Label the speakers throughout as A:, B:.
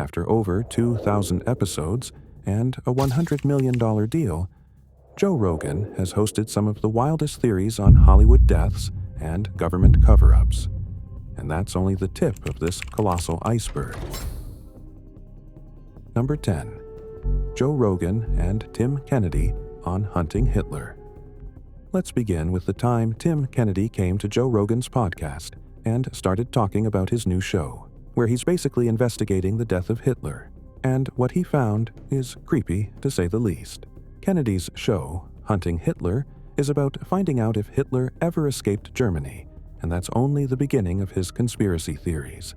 A: After over 2,000 episodes and a $100 million deal, Joe Rogan has hosted some of the wildest theories on Hollywood deaths and government cover-ups. And that's only the tip of this colossal iceberg. Number 10. Joe Rogan and Tim Kennedy on hunting Hitler. Let's begin with the time Tim Kennedy came to Joe Rogan's podcast and started talking about his new show, where he's basically investigating the death of Hitler. And what he found is creepy, to say the least. Kennedy's show, Hunting Hitler, is about finding out if Hitler ever escaped Germany, and that's only the beginning of his conspiracy theories.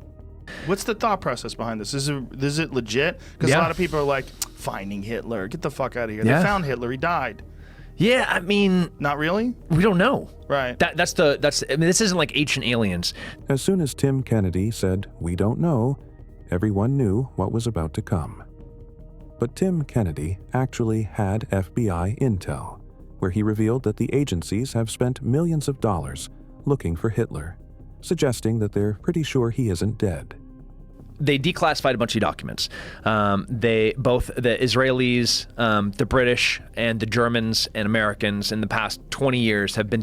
B: What's the thought process behind this? Is it legit? Because a lot of people are like, finding Hitler, get the fuck out of here. They found Hitler, he died.
C: Yeah, I mean...
B: Not really?
C: We don't know.
B: Right.
C: I mean, this isn't like Ancient Aliens.
A: As soon as Tim Kennedy said, "We don't know," everyone knew what was about to come. But Tim Kennedy actually had FBI intel, where he revealed that the agencies have spent millions of dollars looking for Hitler, suggesting that they're pretty sure he isn't dead.
C: They declassified a bunch of documents. Both the Israelis, the British, and the Germans and Americans in the past 20 years have been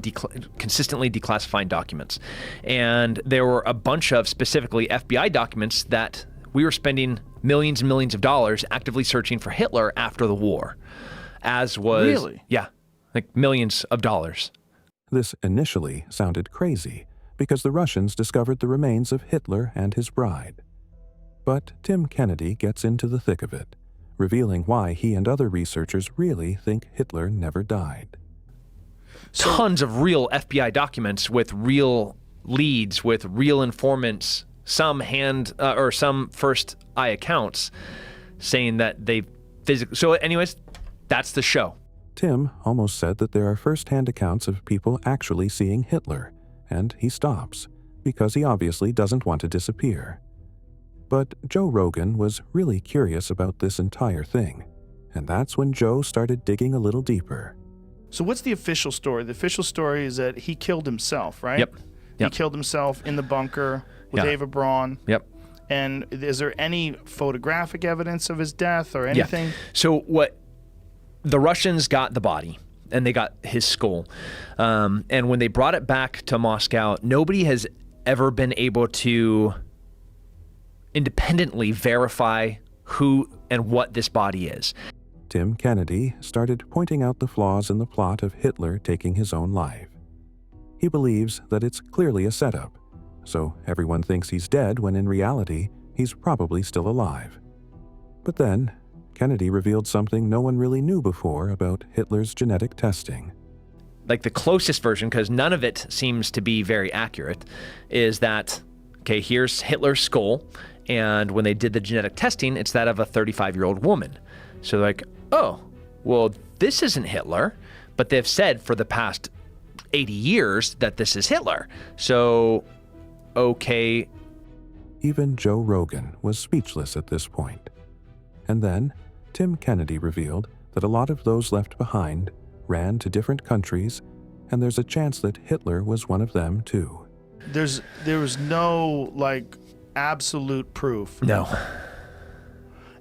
C: consistently declassifying documents. And there were a bunch of specifically FBI documents that we were spending millions and millions of dollars actively searching for Hitler after the war. As was...
B: Really?
C: Yeah, like millions of dollars.
A: This initially sounded crazy, because the Russians discovered the remains of Hitler and his bride. But Tim Kennedy gets into the thick of it, revealing why he and other researchers really think Hitler never died.
C: Tons of real FBI documents with real leads, with real informants, some first eye accounts saying that they physically... So anyways, that's the show.
A: Tim almost said that there are first-hand accounts of people actually seeing Hitler, and he stops, because he obviously doesn't want to disappear. But Joe Rogan was really curious about this entire thing, and that's when Joe started digging a little deeper.
B: So what's the official story? The official story is that he killed himself, right?
C: Yep.
B: He killed himself in the bunker with Ava Braun.
C: Yep.
B: And is there any photographic evidence of his death or anything?
C: Yeah. So what the Russians got the body, and they got his skull. And when they brought it back to Moscow, nobody has ever been able to independently verify who and what this body is.
A: Tim Kennedy started pointing out the flaws in the plot of Hitler taking his own life. He believes that it's clearly a setup, so everyone thinks he's dead when in reality, he's probably still alive. But then, Kennedy revealed something no one really knew before about Hitler's genetic testing.
C: Like the closest version, because none of it seems to be very accurate, is that, okay, here's Hitler's skull, and when they did the genetic testing, it's that of a 35-year-old woman. So they're like, oh, well, this isn't Hitler, but they've said for the past 80 years that this is Hitler. So, okay.
A: Even Joe Rogan was speechless at this point. And then, Tim Kennedy revealed that a lot of those left behind ran to different countries, and there's a chance that Hitler was one of them too.
B: There was no, absolute proof.
C: No.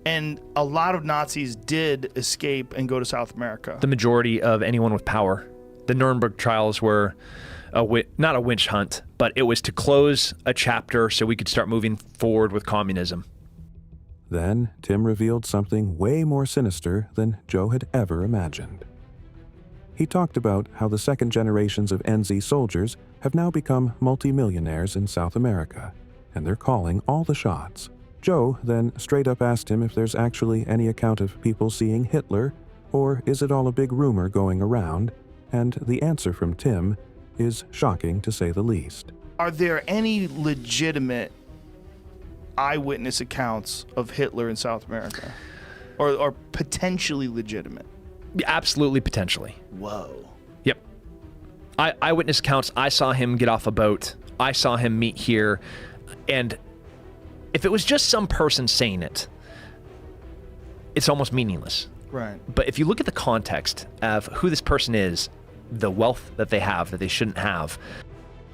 B: And a lot of Nazis did escape and go to South America.
C: The majority of anyone with power. The Nuremberg trials were not a witch hunt, but it was to close a chapter so we could start moving forward with communism.
A: Then Tim revealed something way more sinister than Joe had ever imagined. He talked about how the second generations of NZ soldiers have now become multimillionaires in South America, and they're calling all the shots. Joe then straight up asked him if there's actually any account of people seeing Hitler, or is it all a big rumor going around, and the answer from Tim is shocking to say the least.
B: Are there any legitimate eyewitness accounts of Hitler in South America? Or potentially legitimate?
C: Absolutely, potentially.
B: Whoa.
C: Yep. Eyewitness accounts, I saw him get off a boat. I saw him meet here. And if it was just some person saying it, it's almost meaningless.
B: Right.
C: But if you look at the context of who this person is, the wealth that they have that they shouldn't have.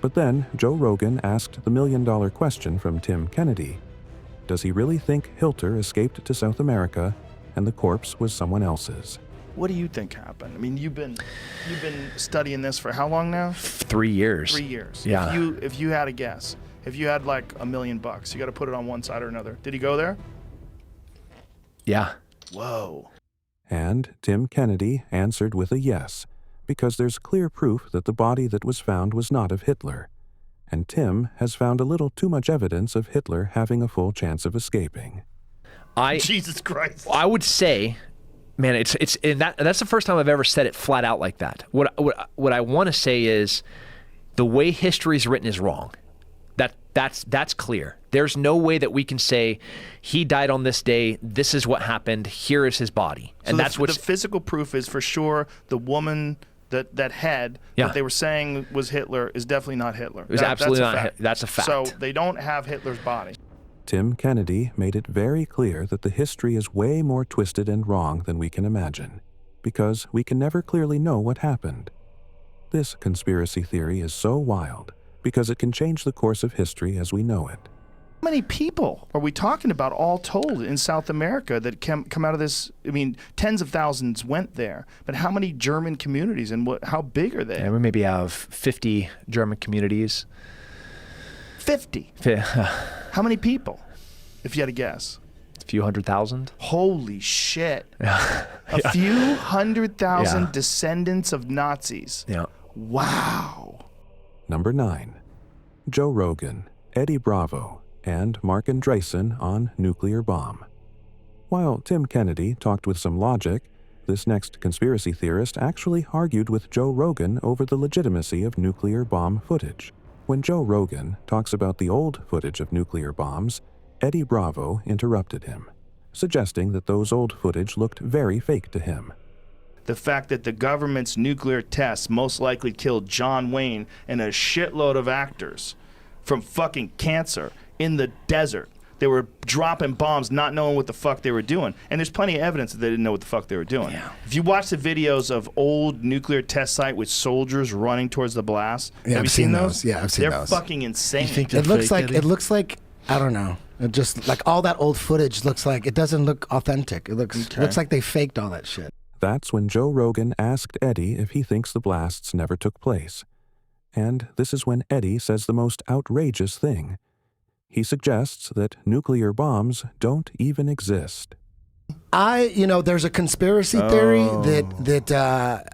A: But then Joe Rogan asked the million-dollar question from Tim Kennedy. does he really think Hitler escaped to South America and the corpse was someone else's?
B: What do you think happened? I mean, you've been studying this for how long now?
C: 3 years.
B: 3 years.
C: Yeah.
B: If you had a guess, if you had like $1 million, you got to put it on one side or another. Did he go there?
C: Yeah.
B: Whoa.
A: And Tim Kennedy answered with a yes, because there's clear proof that the body that was found was not of Hitler. And Tim has found a little too much evidence of Hitler having a full chance of escaping.
B: Jesus Christ.
C: I would say, man, that's the first time I've ever said it flat out like that. What I want to say is the way history is written is wrong. That's clear. There's no way that we can say he died on this day. This is what happened. Here is his body, and
B: so
C: that's what
B: the physical proof is for sure. The woman that head that they were saying was Hitler is definitely not Hitler.
C: It was absolutely not. That's a fact.
B: So they don't have Hitler's body.
A: Tim Kennedy made it very clear that the history is way more twisted and wrong than we can imagine, because we can never clearly know what happened. This conspiracy theory is so wild because it can change the course of history as we know it.
B: How many people are we talking about all told in South America that come out of this? I mean, tens of thousands went there, but how many German communities and how big are they?
C: Yeah, we maybe have 50 German communities.
B: 50? How many people, if you had to guess?
C: A few 100,000.
B: Holy shit.
C: Yeah.
B: A few 100,000 descendants of Nazis.
C: Yeah.
B: Wow.
A: Number 9. Joe Rogan, Eddie Bravo, and Mark Andreessen on nuclear bomb. While Tim Kennedy talked with some logic, this next conspiracy theorist actually argued with Joe Rogan over the legitimacy of nuclear bomb footage. When Joe Rogan talks about the old footage of nuclear bombs, Eddie Bravo interrupted him, suggesting that those old footage looked very fake to him.
B: The fact that the government's nuclear tests most likely killed John Wayne and a shitload of actors from fucking cancer in the desert. They were dropping bombs not knowing what the fuck they were doing. And there's plenty of evidence that they didn't know what the fuck they were doing.
C: Yeah.
B: If you watch the videos of old nuclear test site with soldiers running towards the blast, have you seen those?
D: Yeah, I've seen those.
B: They're fucking insane.
E: You think
D: It looks like I don't know. It just like all that old footage looks like it doesn't look authentic. It looks like they faked all that shit.
A: That's when Joe Rogan asked Eddie if he thinks the blasts never took place. And this is when Eddie says the most outrageous thing. He suggests that nuclear bombs don't even exist.
D: There's a conspiracy theory that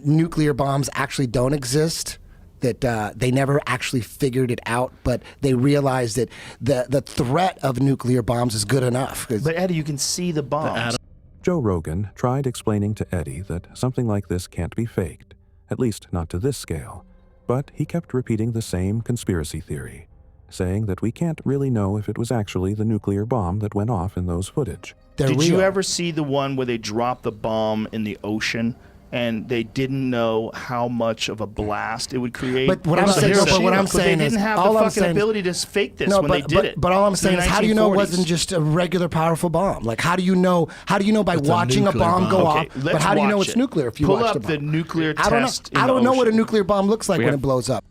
D: nuclear bombs actually don't exist, that they never actually figured it out, but they realized that the threat of nuclear bombs is good enough.
B: But Eddie, you can see the bombs.
A: Joe Rogan tried explaining to Eddie that something like this can't be faked, at least not to this scale, but he kept repeating the same conspiracy theory, saying that we can't really know if it was actually the nuclear bomb that went off in those footage.
B: Did you ever see the one where they dropped the bomb in the ocean and they didn't know how much of a blast it would create?
D: But what I'm saying is,
B: they didn't have the fucking ability to fake this when they did it.
D: But all I'm saying is, how do you know it
B: 1940s?
D: wasn't just a regular powerful bomb? Like, how do you know by watching a bomb go off? But how do you know it's nuclear if you watch the bomb?
B: Pull up the nuclear
D: I don't know.
B: test.
D: I don't know what a nuclear bomb looks like when it blows up.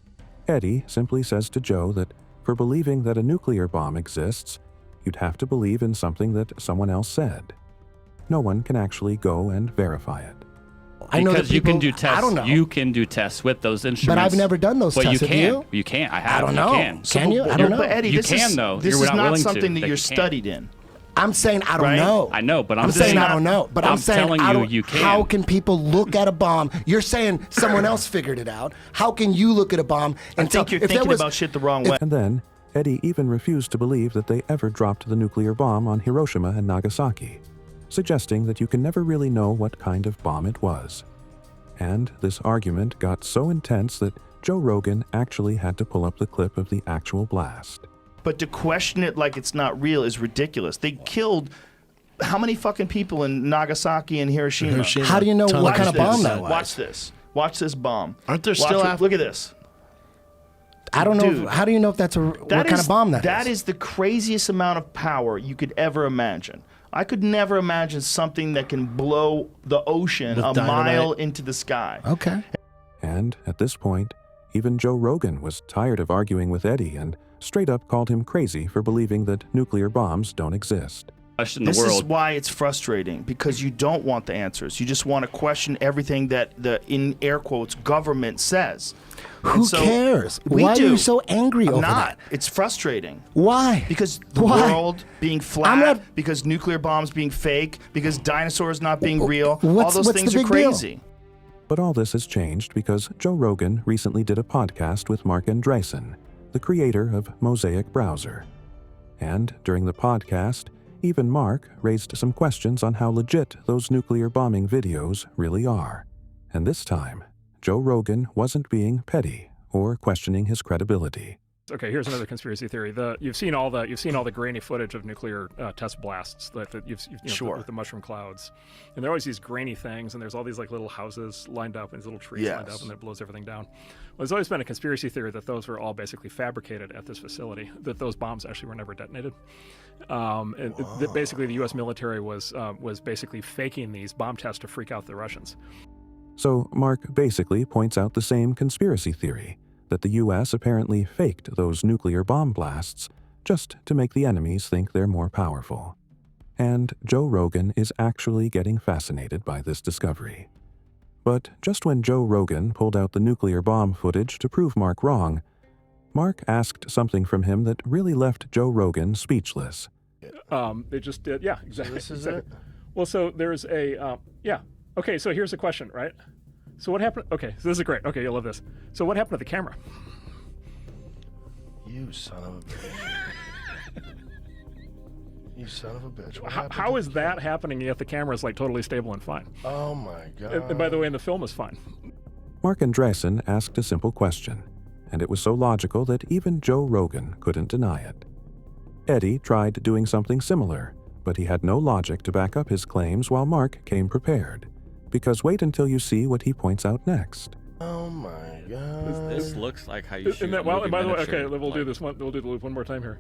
A: Eddie simply says to Joe that for believing that a nuclear bomb exists, you'd have to believe in something that someone else said. No one can actually go and verify it.
D: I know that
E: Because you can do
D: people-
E: tests.
D: I don't know.
E: You can do tests with those instruments.
D: But I've never done those
E: But
D: tests.
E: you
D: Have
E: can.
D: you?
E: You can't. I have.
D: I don't know.
E: You can.
D: Can you? I don't know.
B: But Eddie,
E: You
B: this
E: can,
B: is,
E: though.
B: This
E: You're
B: is
E: not
B: not
E: willing to,
B: something that
E: but
B: you're
E: you can.
B: studied in.
D: I'm saying I don't
B: Right?
D: know.
E: I know, but
D: I'm saying I don't know. But I'm saying
E: telling
D: I
E: you,
D: don't,
E: you can.
D: How can people look at a bomb? You're saying someone else figured it out. How can you look at a bomb and
B: I think you're thinking about shit the wrong way.
A: And then, Eddie even refused to believe that they ever dropped the nuclear bomb on Hiroshima and Nagasaki, suggesting that you can never really know what kind of bomb it was. And this argument got so intense that Joe Rogan actually had to pull up the clip of the actual blast.
B: But to question it like it's not real is ridiculous. They killed how many fucking people in Nagasaki and Hiroshima?
D: How do you know what kind of bomb that was?
B: Watch this. Watch this bomb.
E: Aren't there
B: Watch
E: still
B: it. Look at this.
D: I don't know.
B: Dude,
D: How do you know if that's what kind of bomb that is?
B: That is the craziest amount of power you could ever imagine. I could never imagine something that can blow the ocean
E: With
B: a
E: dynamite?
B: mile into the sky.
D: Okay.
A: And at this point, even Joe Rogan was tired of arguing with Eddie and straight up called him crazy for believing that nuclear bombs don't exist.
E: Question
B: This
E: the
B: is
E: world.
B: why it's frustrating, because you don't want the answers. You just want to question everything that the, in air quotes, government says.
D: Who
B: And so
D: cares?
B: we
D: Why
B: do.
D: are you so angry
B: I'm
D: over
B: not.
D: that?
B: It's frustrating.
D: Why?
B: Because the
D: Why?
B: world being
D: I'm
B: flat,
D: not-
B: because nuclear bombs being fake, because dinosaurs not being real, all
D: What's-
B: those
D: what's
B: things
D: the
B: are
D: big deal?
B: crazy.
A: But all this has changed because Joe Rogan recently did a podcast with Mark Andreessen, the creator of Mosaic Browser. And during the podcast, even Mark raised some questions on how legit those nuclear bombing videos really are. And this time, Joe Rogan wasn't being petty or questioning his credibility.
F: Okay, here's another conspiracy theory. You've seen all the grainy footage of nuclear test blasts that you've
B: Sure.
F: with the mushroom clouds, and there are always these grainy things, and there's all these like little houses lined up and these little trees lined up, and it blows everything down. Well, there's always been a conspiracy theory that those were all basically fabricated at this facility, that those bombs actually were never detonated, and that basically the U.S. military was basically faking these bomb tests to freak out the Russians.
A: So Mark basically points out the same conspiracy theory, that the U.S. apparently faked those nuclear bomb blasts just to make the enemies think they're more powerful. And Joe Rogan is actually getting fascinated by this discovery. But just when Joe Rogan pulled out the nuclear bomb footage to prove Mark wrong, Mark asked something from him that really left Joe Rogan speechless.
F: They just did, yeah, exactly.
B: This is
F: exactly. Well, so there's a yeah. Okay, so here's the question, right? So what happened? Okay, so this is great. Okay, you'll love this. So what happened to the camera?
G: You son of a bitch. You son of a bitch. What happened
F: How
G: to
F: is
G: the
F: that happening yet the camera is like totally stable and fine?
G: Oh my god.
F: And by the way, and the film is fine.
A: Mark Andreessen asked a simple question, and it was so logical that even Joe Rogan couldn't deny it. Eddie tried doing something similar, but he had no logic to back up his claims while Mark came prepared. Because wait until you see what he points out next.
G: Oh my god.
H: This looks like how you shoot
F: And that,
H: a
F: well,
H: movie
F: and by the way,
H: miniature,
F: okay, we'll do
H: like,
F: this one. We'll do the loop one more time here.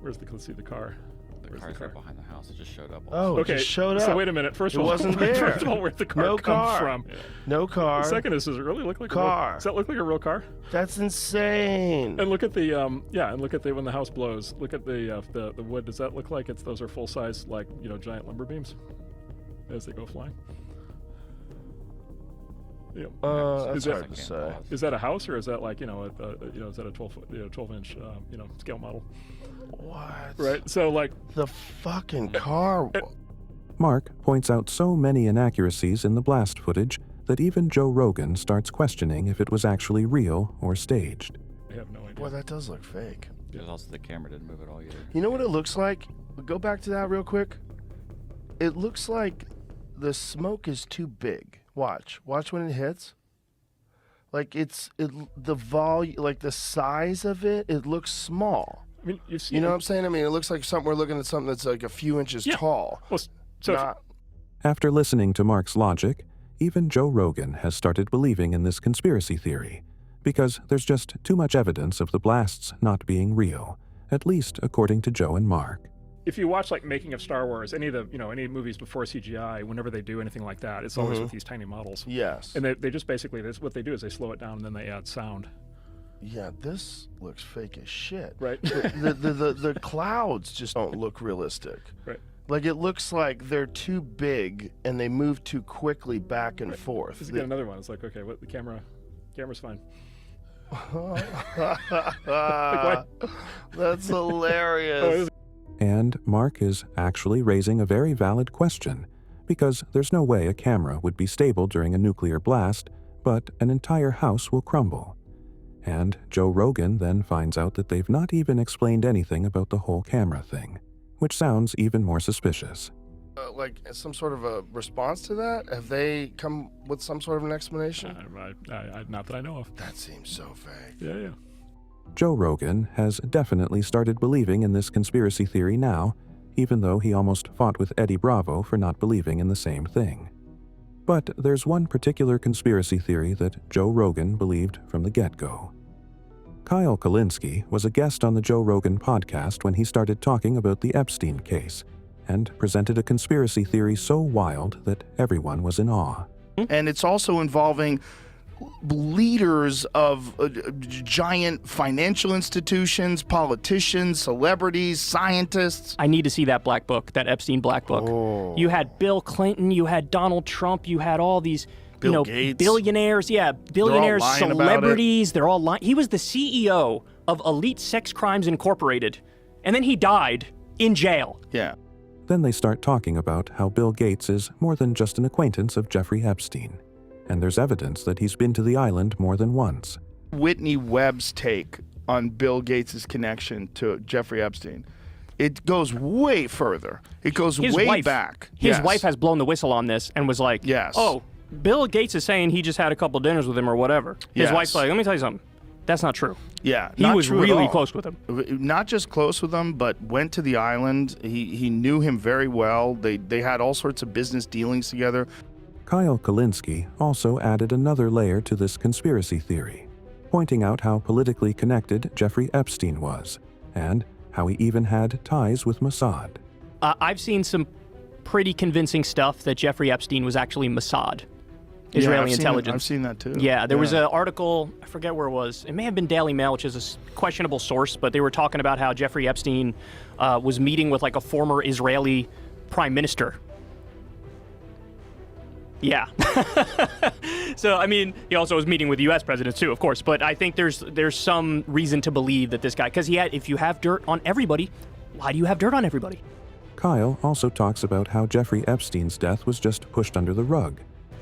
F: Let's see the car.
H: The
F: Where's
H: car's
F: the
H: right
F: car?
H: behind the house. It just showed up.
G: Oh, it
F: Okay,
G: just showed up.
F: so wait a minute. First
G: It
F: of all,
G: wasn't there.
F: First of all, where'd the car
G: No
F: come
G: car.
F: from?
G: No car.
F: The second is, does it really look like a
G: Car.
F: real, does that look like a real car?
G: That's insane.
F: And look at the and look at the when the house blows. Look at the wood. Does that look like those are full size like giant lumber beams as they go flying? Yeah.
G: That's
F: Is that-
G: hard to say.
F: Is that a house or is that like is that a 12-inch scale model?
G: What?
F: Right. So like
G: The fucking car.
A: Mark points out so many inaccuracies in the blast footage that even Joe Rogan starts questioning if it was actually real or staged.
F: I have no idea.
G: Boy, that does look fake.
H: There's also the camera didn't move at all either.
G: You know what it looks like? Go back to that real quick. It looks like the smoke is too big. Watch when it hits. Like the volume, like the size of it, it looks small.
F: I mean, you've seen.
G: You know what I'm saying? I mean, it looks like we're looking at something that's like a few inches
F: Yeah.
G: tall.
F: Well, so
G: Not,
A: After listening to Mark's logic, even Joe Rogan has started believing in this conspiracy theory, because there's just too much evidence of the blasts not being real, at least according to Joe and Mark.
F: if you watch like making of Star Wars, any of the any movies before CGI, whenever they do anything like that, it's always with these tiny models.
G: yes.
F: And they just basically what they do is they slow it down and then they add sound.
G: Yeah, this looks fake as shit.
F: Right.
G: The clouds just don't look realistic.
F: Right.
G: Like it looks like they're too big and they move too quickly back and forth.
F: This is again another one. It's like, okay, what the camera's fine.
G: That's hilarious.
A: And Mark is actually raising a very valid question, because there's no way a camera would be stable during a nuclear blast, but an entire house will crumble. And Joe Rogan then finds out that they've not even explained anything about the whole camera thing, which sounds even more suspicious.
G: Like some sort of a response to that? Have they come with some sort of an explanation?
F: Not that I know of.
G: That seems so vague.
F: Yeah.
A: Joe Rogan has definitely started believing in this conspiracy theory now, even though he almost fought with Eddie Bravo for not believing in the same thing. But there's one particular conspiracy theory that Joe Rogan believed from the get-go. Kyle Kulinski was a guest on the Joe Rogan podcast when he started talking about the Epstein case, and presented a conspiracy theory so wild that everyone was in awe.
B: And it's also involving
G: leaders of giant financial institutions, politicians, celebrities, scientists.
I: I need to see that black book, that Epstein black book.
G: Oh.
I: You had Bill Clinton, you had Donald Trump, you had all these
G: Bill Gates.
I: billionaires, billionaires,
G: lying about
I: celebrities, they're all lying. He was the CEO of Elite Sex Crimes Incorporated, and then he died in jail.
G: Yeah.
A: Then they start talking about how Bill Gates is more than just an acquaintance of Jeffrey Epstein, and there's evidence that he's been to the island more than once.
G: Whitney Webb's take on Bill Gates' connection to Jeffrey Epstein, it goes way further. It goes way back.
I: His wife has blown the whistle on this and was like,
G: Yes.
I: oh, Bill Gates is saying he just had a couple dinners with him or whatever. His
G: Yes.
I: wife's like, let me tell you something. That's not true.
G: Yeah,
I: He
G: not
I: was
G: true at
I: really
G: all.
I: close with him.
G: Not just close with him, but went to the island. He knew him very well. They had all sorts of business dealings together.
A: Kyle Kalinske also added another layer to this conspiracy theory, pointing out how politically connected Jeffrey Epstein was, and how he even had ties with Mossad.
I: I've seen some pretty convincing stuff that Jeffrey Epstein was actually Mossad, Israeli intelligence.
G: I've seen that too.
I: Yeah, there was an article, I forget where it was. It may have been Daily Mail, which is a questionable source, but they were talking about how Jeffrey Epstein was meeting with like a former Israeli prime minister. Yeah. So, I mean, he also was meeting with the U.S. president too, of course. But I think there's some reason to believe that this guy, because if you have dirt on everybody, why do you have dirt on everybody?
A: Kyle also talks about how Jeffrey Epstein's death was just pushed under the rug,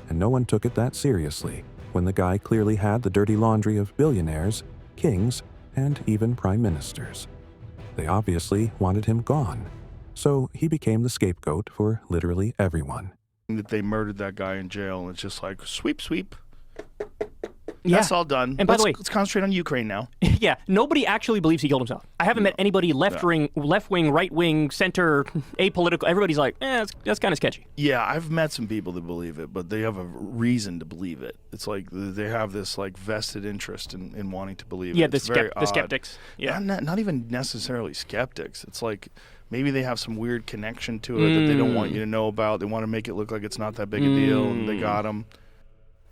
A: and no one took it that seriously, when the guy clearly had the dirty laundry of billionaires, kings, and even prime ministers. They obviously wanted him gone, so he became the scapegoat for literally everyone.
G: That they murdered that guy in jail, and it's just like, sweep.
I: Yeah.
G: That's all done.
I: And by the way,
G: let's concentrate on Ukraine now.
I: Yeah, nobody actually believes he killed himself. I haven't met anybody left wing, right wing, center, apolitical. Everybody's like, that's kind of sketchy.
G: Yeah, I've met some people that believe it, but they have a reason to believe it. It's like they have this like vested interest in wanting to believe
I: Yeah,
G: it. It's
I: the skeptics. Yeah,
G: not even necessarily skeptics. It's like maybe they have some weird connection to it that they don't want you to know about. They want to make it look like it's not that big a deal, and they got him.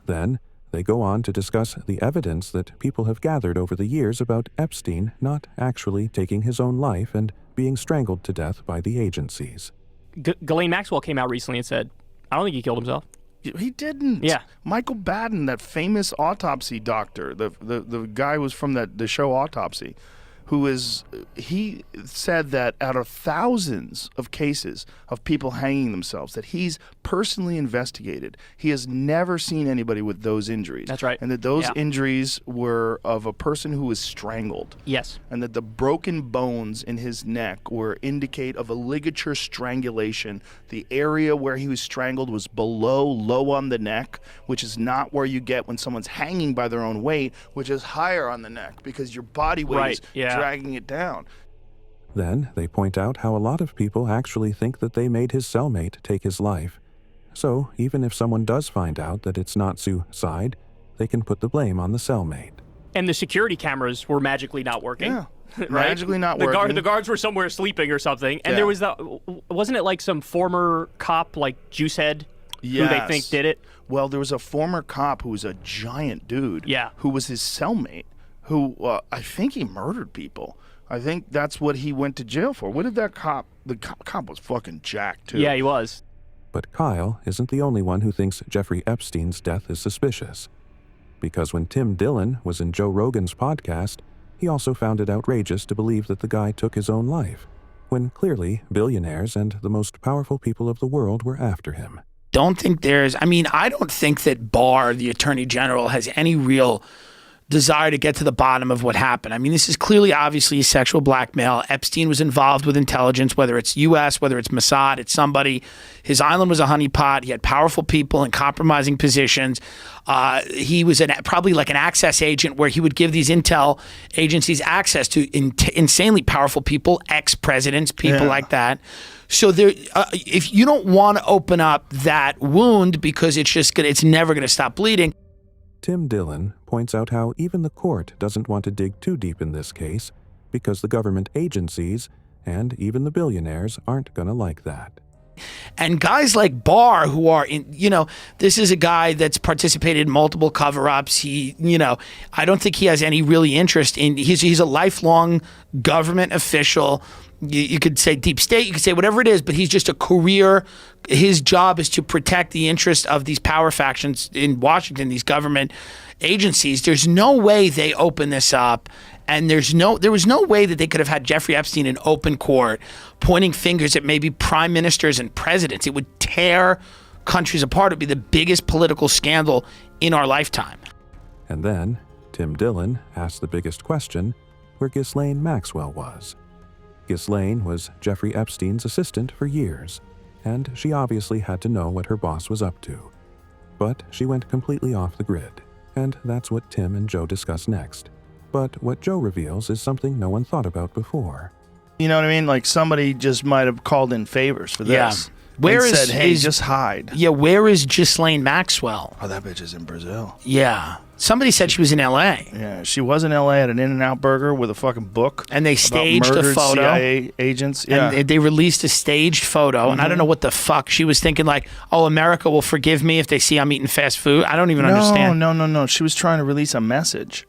A: Then they go on to discuss the evidence that people have gathered over the years about Epstein not actually taking his own life and being strangled to death by the agencies.
I: Ghislaine Maxwell came out recently and said, I don't think he killed himself.
G: He didn't.
I: Yeah.
G: Michael Baden, that famous autopsy doctor, the guy was from the show Autopsy, he said that out of thousands of cases of people hanging themselves that he's personally investigated, he has never seen anybody with those injuries.
I: That's right.
G: And that those injuries were of a person who was strangled.
I: Yes.
G: And that the broken bones in his neck indicate of a ligature strangulation. The area where he was strangled was low on the neck, which is not where you get when someone's hanging by their own weight, which is higher on the neck because your body weight is dragging it down.
A: Then they point out how a lot of people actually think that they made his cellmate take his life. So even if someone does find out that it's not suicide, they can put the blame on the cellmate.
I: And the security cameras were magically not working.
G: Yeah.
I: Right?
G: Magically not working.
I: The guards were somewhere sleeping or something. And there was wasn't it like some former cop like Juicehead who they think did it?
G: Well, there was a former cop who was a giant dude who was his cellmate who I think he murdered people. I think that's what he went to jail for. What did that cop... The cop was fucking jacked, too.
I: Yeah, he was.
A: But Kyle isn't the only one who thinks Jeffrey Epstein's death is suspicious. Because when Tim Dillon was in Joe Rogan's podcast, he also found it outrageous to believe that the guy took his own life, when clearly billionaires and the most powerful people of the world were after him.
J: I don't think that Barr, the Attorney General, has any real desire to get to the bottom of what happened. I mean, this is clearly, obviously, sexual blackmail. Epstein was involved with intelligence, whether it's U.S., whether it's Mossad, it's somebody. His island was a honeypot. He had powerful people in compromising positions. He was probably like an access agent where he would give these intel agencies access to insanely powerful people, ex-presidents, people like that. So there, if you don't want to open up that wound because it's never going to stop bleeding.
A: Tim Dillon points out how even the court doesn't want to dig too deep in this case because the government agencies and even the billionaires aren't going to like that.
J: And guys like Barr, who are this is a guy that's participated in multiple cover-ups. He, I don't think he has any really interest in, he's a lifelong government official. You could say deep state, you could say whatever it is, but he's just a career. His job is to protect the interest of these power factions in Washington, these government agencies. There's no way they open this up. And there was no way that they could have had Jeffrey Epstein in open court pointing fingers at maybe prime ministers and presidents. It would tear countries apart. It would be the biggest political scandal in our lifetime.
A: And then Tim Dillon asked the biggest question, where Ghislaine Maxwell was. Ghislaine was Jeffrey Epstein's assistant for years, and she obviously had to know what her boss was up to. But she went completely off the grid, and that's what Tim and Joe discuss next. But what Joe reveals is something no one thought about before.
B: You know what I mean? Like somebody just might have called in favors for this.
J: Where
B: and
J: is
B: said, hey, just hide.
J: Yeah, where is Ghislaine Maxwell?
B: Oh, that bitch is in Brazil.
J: Yeah. Somebody said she was in L.A.
B: Yeah, she was in L.A. at an In-N-Out Burger with a fucking book.
J: And they staged a photo.
B: CIA agents. Yeah.
J: And they released a staged photo. And I don't know what the fuck. She was thinking like, oh, America will forgive me if they see I'm eating fast food. I don't even understand.
B: No. She was trying to release a message.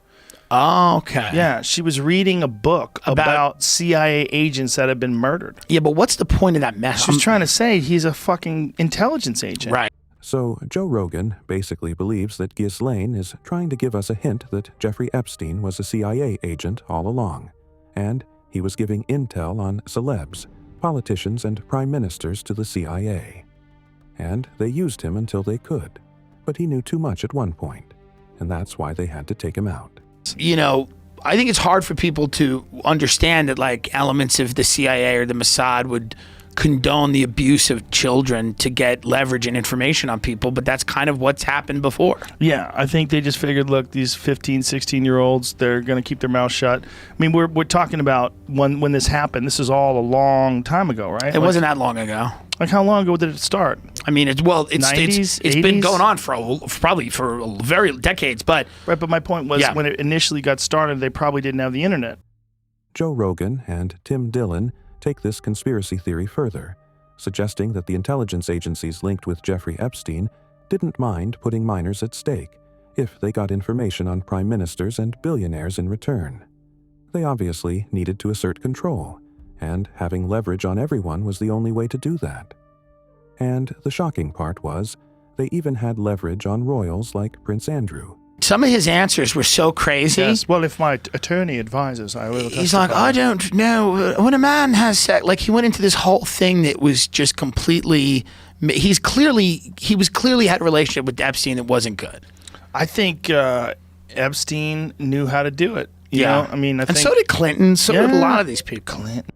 J: Oh, okay.
B: Yeah, she was reading a book about CIA agents that had been murdered.
J: Yeah, but what's the point of that message?
B: She was trying to say he's a fucking intelligence agent.
J: Right.
A: So Joe Rogan basically believes that Ghislaine is trying to give us a hint that Jeffrey Epstein was a CIA agent all along, and he was giving intel on celebs, politicians, and prime ministers to the CIA. And they used him until they could, but he knew too much at one point, and that's why they had to take him out.
J: I think it's hard for people to understand that like elements of the CIA or the Mossad would condone the abuse of children to get leverage and information on people, but that's kind of what's happened before.
B: Yeah, I think they just figured, look, these 15, 16-year-olds, they're going to keep their mouth shut. I mean, we're talking about when this happened. This is all a long time ago, right?
J: It wasn't that long ago.
B: Like, how long ago did it start?
J: I mean, it's
B: 90s,
J: it's been going on probably for very decades, but...
B: Right, but my point was when it initially got started, they probably didn't have the internet.
A: Joe Rogan and Tim Dillon take this conspiracy theory further, suggesting that the intelligence agencies linked with Jeffrey Epstein didn't mind putting minors at stake if they got information on prime ministers and billionaires in return. They obviously needed to assert control, and having leverage on everyone was the only way to do that. And the shocking part was, they even had leverage on royals like Prince Andrew.
J: Some of his answers were so crazy.
B: Yes, well, if my attorney advises, I will testify.
J: He's like, I don't know. When a man has sex, like he went into this whole thing that was just completely, he was clearly had a relationship with Epstein that wasn't good.
B: I think Epstein knew how to do it. You know? I mean,
J: and so did Clinton. So did a lot of these people.
B: Clinton.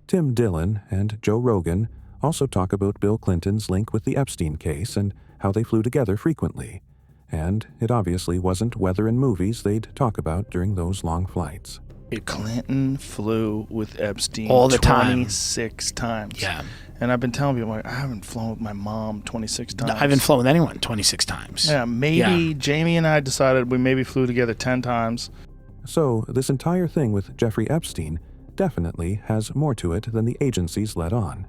A: Tim Dillon and Joe Rogan also talk about Bill Clinton's link with the Epstein case and how they flew together frequently. And it obviously wasn't weather and movies they'd talk about during those long flights.
B: Clinton flew with Epstein
J: all the time.
B: 26 times.
J: Yeah.
B: And I've been telling people, I haven't flown with my mom 26 times.
J: I haven't flown with anyone 26 times.
B: Yeah, maybe Jamie and I decided we maybe flew together 10 times.
A: So this entire thing with Jeffrey Epstein definitely has more to it than the agencies let on.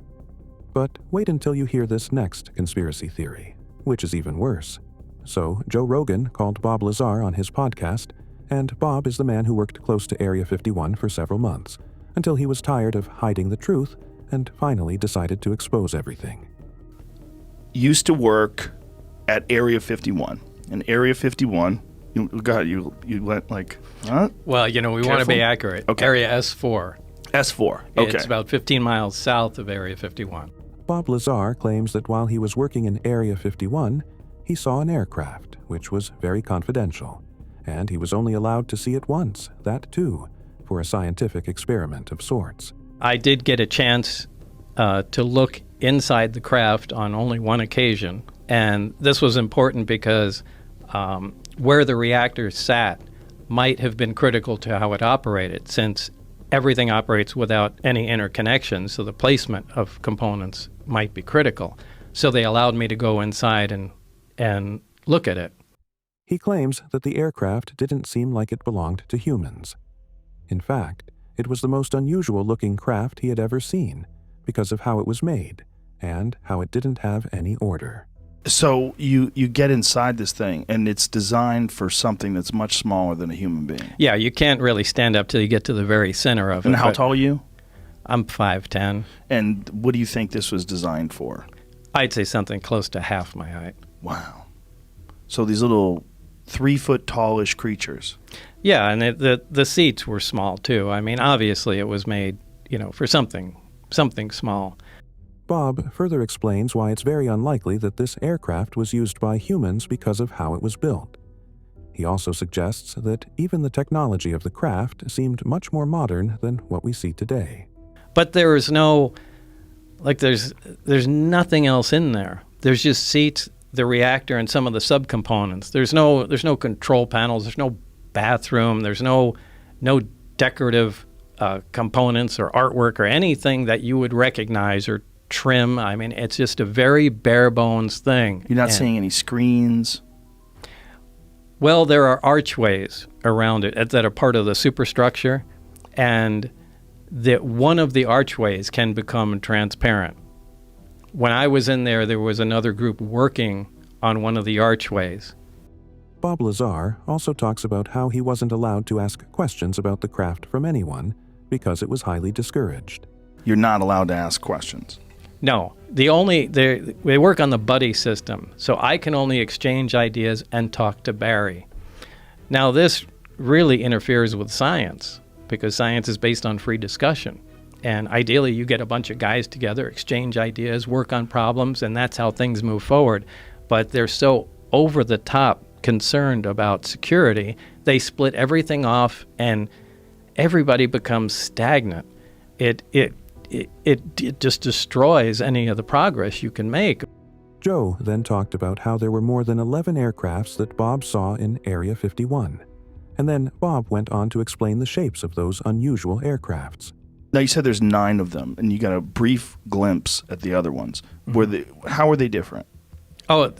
A: But wait until you hear this next conspiracy theory, which is even worse. So Joe Rogan called Bob Lazar on his podcast, and Bob is the man who worked close to Area 51 for several months, until he was tired of hiding the truth and finally decided to expose everything.
B: Used to work at Area 51. And Area 51, you went like, huh?
K: Well, we want to be accurate.
B: Okay.
K: Area S4.
B: S4, okay.
K: It's about 15 miles south of Area 51.
A: Bob Lazar claims that while he was working in Area 51, he saw an aircraft, which was very confidential, and he was only allowed to see it once, that too, for a scientific experiment of sorts.
K: I did get a chance to look inside the craft on only one occasion, and this was important because where the reactor sat might have been critical to how it operated, since everything operates without any interconnection, so the placement of components might be critical. So they allowed me to go inside and look at it.
A: He claims that the aircraft didn't seem like it belonged to humans. In fact, it was the most unusual-looking craft he had ever seen because of how it was made, and how it didn't have any order.
B: So you get inside this thing, and it's designed for something that's much smaller than a human being.
K: Yeah, you can't really stand up till you get to the very center of it.
B: And how tall are you?
K: I'm 5'10".
B: And what do you think this was designed for?
K: I'd say something close to half my height.
B: Wow. So these little 3-foot tallish creatures.
K: Yeah, and the seats were small too. I mean, obviously it was made, for something small.
A: Bob further explains why it's very unlikely that this aircraft was used by humans because of how it was built. He also suggests that even the technology of the craft seemed much more modern than what we see today.
K: But there is no, there's nothing else in there. There's just seats, the reactor, and some of the subcomponents. There's no control panels. There's no bathroom. There's no decorative components or artwork or anything that you would recognize or trim. I mean, it's just a very bare bones thing.
B: You're not seeing any screens?
K: Well, there are archways around it that are part of the superstructure, and that one of the archways can become transparent. When I was in there was another group working on one of the archways.
A: Bob Lazar also talks about how he wasn't allowed to ask questions about the craft from anyone because it was highly discouraged.
B: You're not allowed to ask questions?
K: No. They work on the buddy system, so I can only exchange ideas and talk to Barry. Now, this really interferes with science, because science is based on free discussion. And ideally, you get a bunch of guys together, exchange ideas, work on problems, and that's how things move forward. But they're so over-the-top concerned about security, they split everything off, and everybody becomes stagnant. It just destroys any of the progress you can make.
A: Joe then talked about how there were more than 11 aircrafts that Bob saw in Area 51. And then Bob went on to explain the shapes of those unusual aircrafts.
B: Now, you said there's 9 of them, and you got a brief glimpse at the other ones. How were they different?
K: Oh,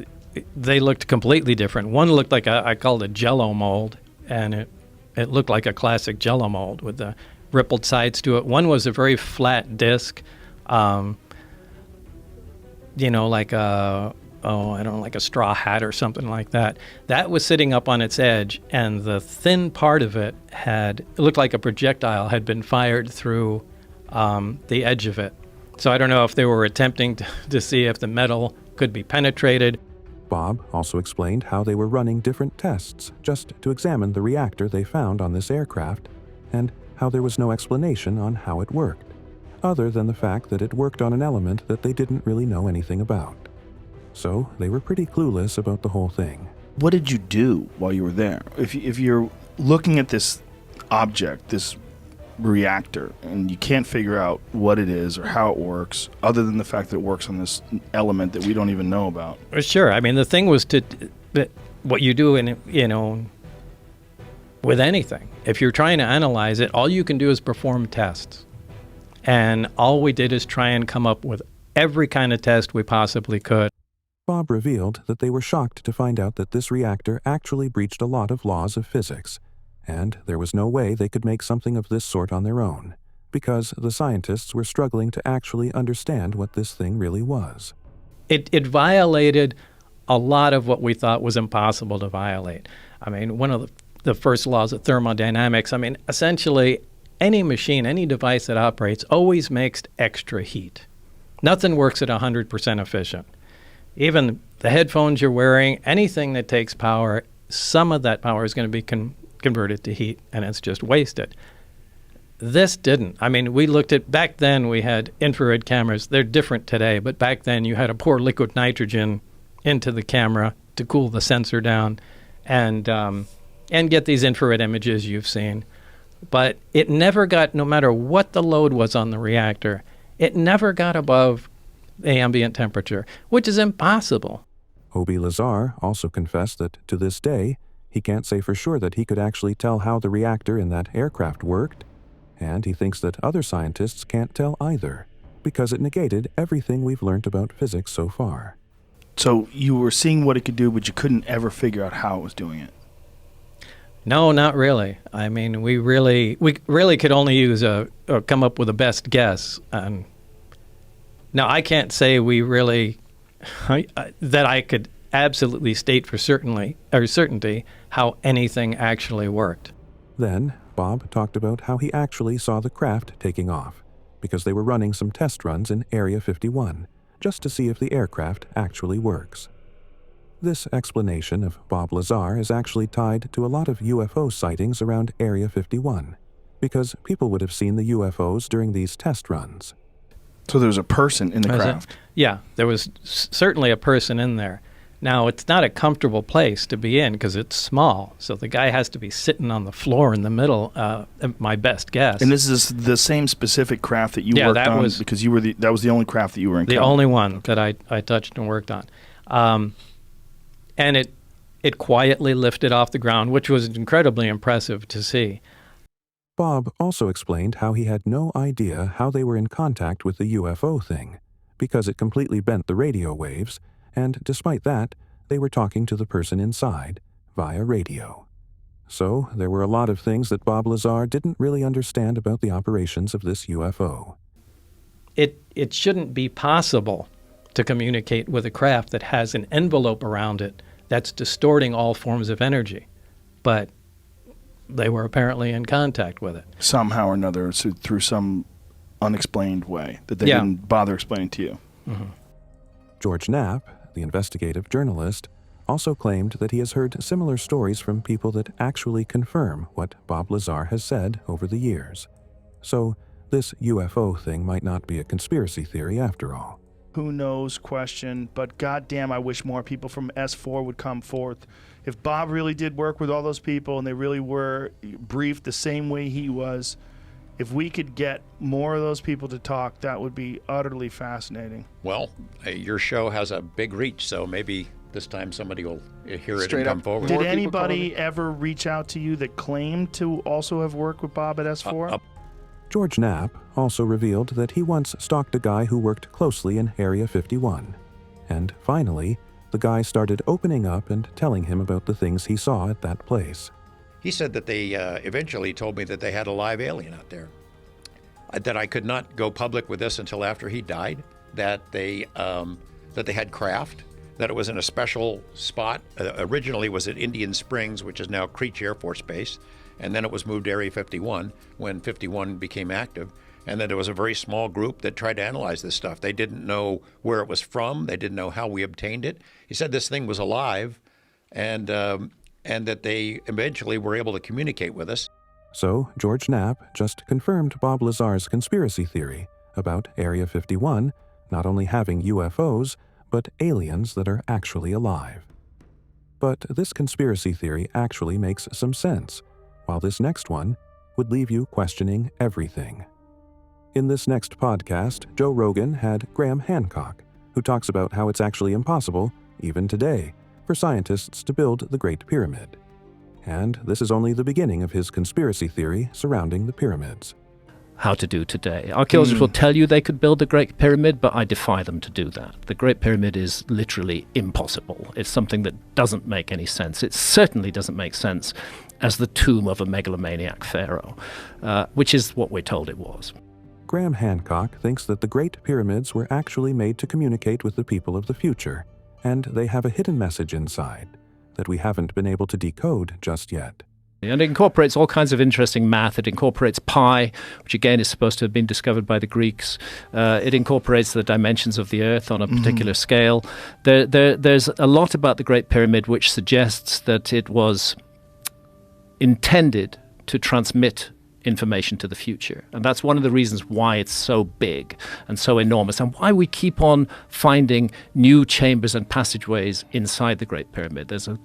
K: they looked completely different. One looked like I called it Jell-O mold, and it looked like a classic Jell-O mold with the rippled sides to it. One was a very flat disc, like a straw hat or something like that. That was sitting up on its edge, and the thin part of it looked like a projectile had been fired through the edge of it. So I don't know if they were attempting to see if the metal could be penetrated.
A: Bob also explained how they were running different tests just to examine the reactor they found on this aircraft, and how there was no explanation on how it worked, other than the fact that it worked on an element that they didn't really know anything about. So they were pretty clueless about the whole thing.
B: What did you do while you were there? If you're looking at this object, this reactor, and you can't figure out what it is or how it works, other than the fact that it works on this element that we don't even know about.
K: Sure. I mean, the thing was what you do with anything. If you're trying to analyze it, all you can do is perform tests. And all we did is try and come up with every kind of test we possibly could.
A: Bob revealed that they were shocked to find out that this reactor actually breached a lot of laws of physics, and there was no way they could make something of this sort on their own, because the scientists were struggling to actually understand what this thing really was.
K: It violated a lot of what we thought was impossible to violate. I mean, one of the first laws of thermodynamics, essentially any machine, any device that operates always makes extra heat. Nothing works at 100% efficient. Even the headphones you're wearing, anything that takes power, some of that power is going to be converted to heat, and it's just wasted. This didn't. We looked at, back then we had infrared cameras. They're different today, but back then you had to pour liquid nitrogen into the camera to cool the sensor down and get these infrared images you've seen. But it never got, no matter what the load was on the reactor, it never got above the ambient temperature, which is impossible.
A: Obi Lazar also confessed that, to this day, he can't say for sure that he could actually tell how the reactor in that aircraft worked, and he thinks that other scientists can't tell either, because it negated everything we've learned about physics so far.
B: So you were seeing what it could do, but you couldn't ever figure out how it was doing it?
K: No, not really. We really could only use come up with a best guess, and Now, I can't say we really that I could absolutely state for certainty how anything actually worked.
A: Then, Bob talked about how he actually saw the craft taking off, because they were running some test runs in Area 51, just to see if the aircraft actually works. This explanation of Bob Lazar is actually tied to a lot of UFO sightings around Area 51, because people would have seen the UFOs during these test runs.
B: So there was a person in the craft?
K: Yeah, there was certainly a person in there. Now, it's not a comfortable place to be in because it's small, so the guy has to be sitting on the floor in the middle, my best guess.
B: And this is the same specific craft that you worked on? Because that was the only craft that you were in.
K: The only one that I touched and worked on. And it quietly lifted off the ground, which was incredibly impressive to see.
A: Bob also explained how he had no idea how they were in contact with the UFO thing, because it completely bent the radio waves, and despite that, they were talking to the person inside via radio. So there were a lot of things that Bob Lazar didn't really understand about the operations of this UFO.
K: It shouldn't be possible to communicate with a craft that has an envelope around it that's distorting all forms of energy. But they were apparently in contact with it.
B: Somehow or another, so through some unexplained way that they didn't bother explaining to you.
K: Mm-hmm.
A: George Knapp, the investigative journalist, also claimed that he has heard similar stories from people that actually confirm what Bob Lazar has said over the years. So this UFO thing might not be a conspiracy theory after all.
B: Who knows question, but goddamn, I wish more people from S4 would come forth. If Bob really did work with all those people and they really were briefed the same way he was, if we could get more of those people to talk, that would be utterly fascinating.
L: Well, your show has a big reach, so maybe this time somebody will hear it
B: Straight
L: and come
B: up.
L: forward.
B: Did anybody ever reach out to you that claimed to also have worked with Bob at S4?
A: George Knapp also revealed that he once stalked a guy who worked closely in Area 51. And finally, the guy started opening up and telling him about the things he saw at that place.
L: He said that they eventually told me that they had a live alien out there, that I could not go public with this until after he died, that they had craft, that it was in a special spot. Originally it was at Indian Springs, which is now Creech Air Force Base, and then it was moved to Area 51 when 51 became active. And then there was a very small group that tried to analyze this stuff. They didn't know where it was from. They didn't know how we obtained it. He said this thing was alive, and that they eventually were able to communicate with us.
A: So George Knapp just confirmed Bob Lazar's conspiracy theory about Area 51 not only having UFOs, but aliens that are actually alive. But this conspiracy theory actually makes some sense, while this next one would leave you questioning everything. In this next podcast, Joe Rogan had Graham Hancock, who talks about how it's actually impossible, even today, for scientists to build the Great Pyramid. And this is only the beginning of his conspiracy theory surrounding the pyramids.
M: How to do today. Archaeologists will tell you they could build the Great Pyramid, but I defy them to do that. The Great Pyramid is literally impossible. It's something that doesn't make any sense. It certainly doesn't make sense as the tomb of a megalomaniac pharaoh, which is what we're told it was.
A: Graham Hancock thinks that the Great Pyramids were actually made to communicate with the people of the future, and they have a hidden message inside that we haven't been able to decode just yet.
M: And it incorporates all kinds of interesting math. It incorporates pi, which again is supposed to have been discovered by the Greeks. It incorporates the dimensions of the Earth on a particular scale. There's a lot about the Great Pyramid which suggests that it was intended to transmit information to the future. And that's one of the reasons why it's so big and so enormous, and why we keep on finding new chambers and passageways inside the Great Pyramid. There's a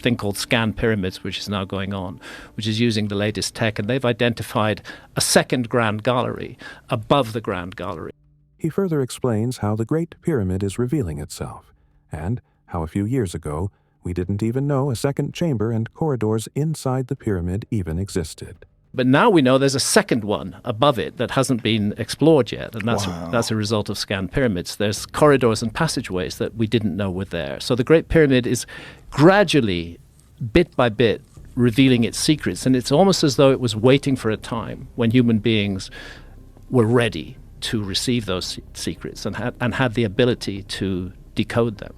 M: thing called Scan Pyramids, which is now going on, which is using the latest tech, and they've identified a second Grand Gallery above the Grand Gallery.
A: He further explains how the Great Pyramid is revealing itself, and how a few years ago we didn't even know a second chamber and corridors inside the pyramid even existed.
M: But now we know there's a second one above it that hasn't been explored yet, and that's a result of Scan Pyramids. There's corridors and passageways that we didn't know were there. So the Great Pyramid is gradually, bit by bit, revealing its secrets, and it's almost as though it was waiting for a time when human beings were ready to receive those secrets and had the ability to decode them.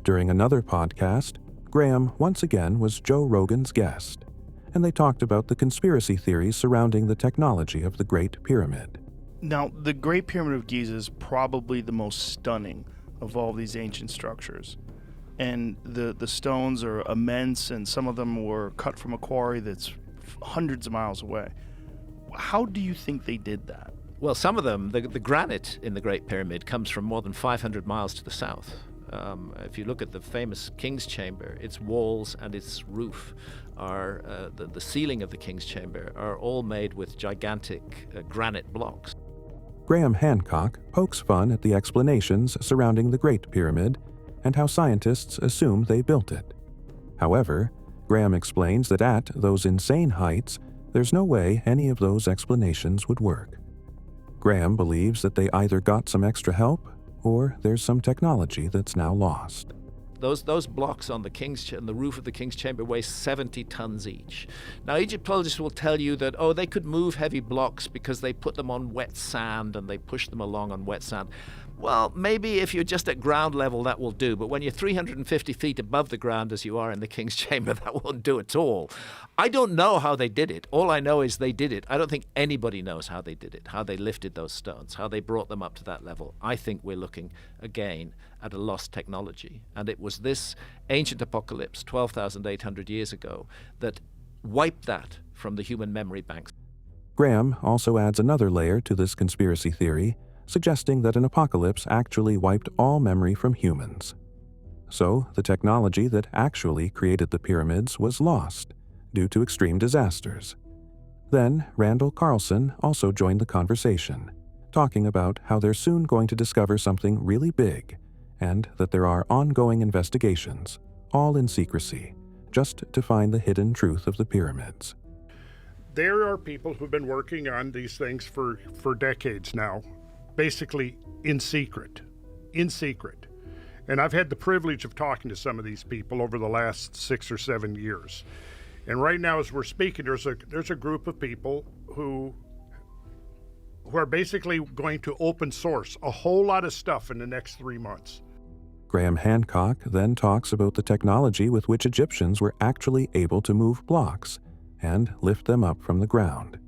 A: During another podcast, Graham once again was Joe Rogan's guest, and they talked about the conspiracy theories surrounding the technology of the Great Pyramid.
B: Now, the Great Pyramid of Giza is probably the most stunning of all these ancient structures. And the stones are immense, and some of them were cut from a quarry that's hundreds of miles away. How do you think they did that?
M: Well, some of them, the granite in the Great Pyramid comes from more than 500 miles to the south. If you look at the famous King's Chamber, its walls and its roof are, the ceiling of the King's Chamber are all made with gigantic granite blocks.
A: Graham Hancock pokes fun at the explanations surrounding the Great Pyramid and how scientists assume they built it. However, Graham explains that at those insane heights, there's no way any of those explanations would work. Graham believes that they either got some extra help or there's some technology that's now lost.
M: Those blocks on the roof of the King's Chamber weigh 70 tons each. Now, Egyptologists will tell you that, they could move heavy blocks because they put them on wet sand and they push them along on wet sand. Well, maybe if you're just at ground level, that will do. But when you're 350 feet above the ground, as you are in the King's Chamber, that won't do at all. I don't know how they did it. All I know is they did it. I don't think anybody knows how they did it, how they lifted those stones, how they brought them up to that level. I think we're looking, again, at a lost technology. And it was this ancient apocalypse 12,800 years ago that wiped that from the human memory banks.
A: Graham also adds another layer to this conspiracy theory, suggesting that an apocalypse actually wiped all memory from humans. So, the technology that actually created the pyramids was lost due to extreme disasters. Then, Randall Carlson also joined the conversation, talking about how they're soon going to discover something really big, and that there are ongoing investigations, all in secrecy, just to find the hidden truth of the pyramids.
N: There are people who've been working on these things for decades now, basically in secret. And I've had the privilege of talking to some of these people over the last 6 or 7 years. And right now, as we're speaking, there's a group of people who are basically going to open source a whole lot of stuff in the next 3 months.
A: Graham Hancock then talks about the technology with which Egyptians were actually able to move blocks and lift them up from the ground.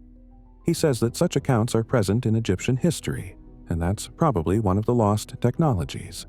A: He says that such accounts are present in Egyptian history, and that's probably one of the lost technologies.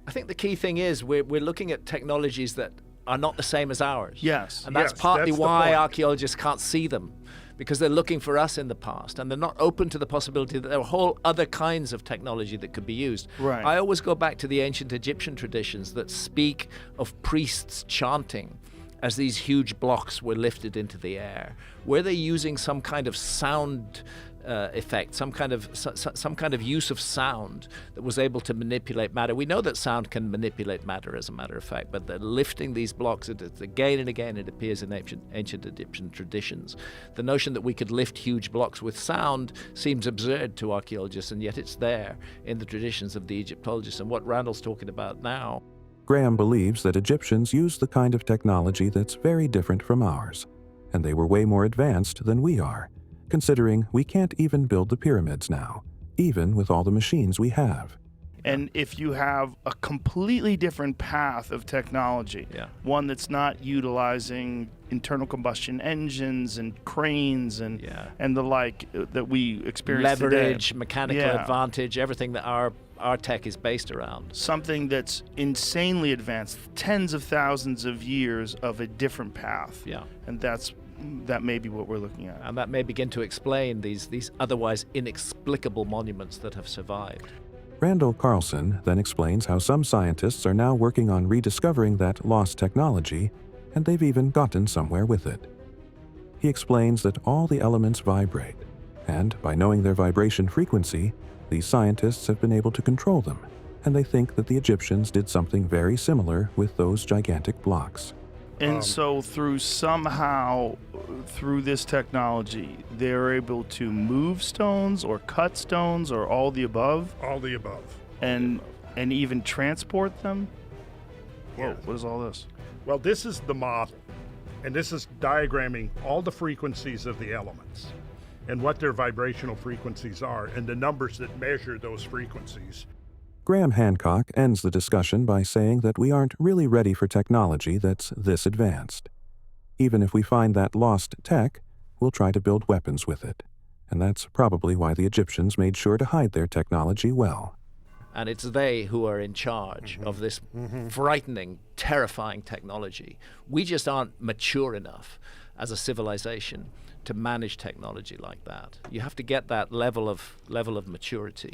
M: I think the key thing is we're looking at technologies that are not the same as ours.
B: Yes.
M: And that's partly
N: that's
M: why archaeologists can't see them, because they're looking for us in the past, and they're not open to the possibility that there are whole other kinds of technology that could be used.
B: Right.
M: I always go back to the ancient Egyptian traditions that speak of priests chanting as these huge blocks were lifted into the air. Were they using some kind of sound effect, some kind of use of sound that was able to manipulate matter? We know that sound can manipulate matter, as a matter of fact, but they're lifting these blocks. Again and again, it appears in ancient Egyptian traditions. The notion that we could lift huge blocks with sound seems absurd to archaeologists, and yet it's there in the traditions of the Egyptologists. And what Randall's talking about now.
A: Graham believes that Egyptians used the kind of technology that's very different from ours, and they were way more advanced than we are, considering we can't even build the pyramids now, even with all the machines we have.
B: And if you have a completely different path of technology, one that's not utilizing internal combustion engines and cranes and the like that we experience
M: leverage,
B: today.
M: Mechanical advantage, everything that our tech is based around.
B: Something that's insanely advanced, tens of thousands of years of a different path.
M: Yeah.
B: And that may be what we're looking at.
M: And that may begin to explain these otherwise inexplicable monuments that have survived.
A: Randall Carlson then explains how some scientists are now working on rediscovering that lost technology, and they've even gotten somewhere with it. He explains that all the elements vibrate, and by knowing their vibration frequency, these scientists have been able to control them, and they think that the Egyptians did something very similar with those gigantic blocks.
B: And so through this technology, they're able to move stones or cut stones or all the above?
N: All the above.
B: And even transport them? Whoa, what is all this?
N: Well, this is the model, and this is diagramming all the frequencies of the elements. and what their vibrational frequencies are and the numbers that measure those frequencies.
A: Graham Hancock ends the discussion by saying that we aren't really ready for technology that's this advanced. Even if we find that lost tech, we'll try to build weapons with it. And that's probably why the Egyptians made sure to hide their technology well.
M: And it's they who are in charge of this frightening, terrifying technology. We just aren't mature enough as a civilization to manage technology like that. You have to get that level of maturity.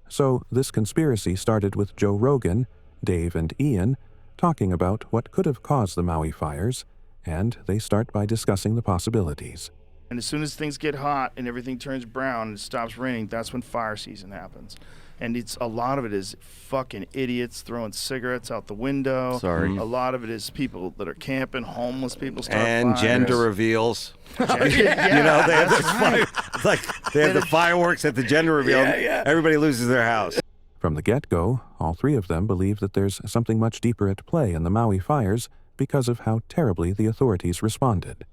A: So this conspiracy started with Joe Rogan, Dave, and Ian talking about what could have caused the Maui fires, and they start by discussing the possibilities.
B: And as soon as things get hot and everything turns brown and it stops raining, that's when fire season happens. And a lot of it is fucking idiots throwing cigarettes out the window.
O: Sorry.
B: A lot of it is people that are camping, homeless people start
O: And
B: fires.
O: gender reveals.
B: Yeah,
O: You know, they have
B: that's right.
O: they have the fireworks at the gender reveal.
B: Yeah.
O: Everybody loses their house.
A: From the get-go, all three of them believe that there's something much deeper at play in the Maui fires because of how terribly the authorities responded,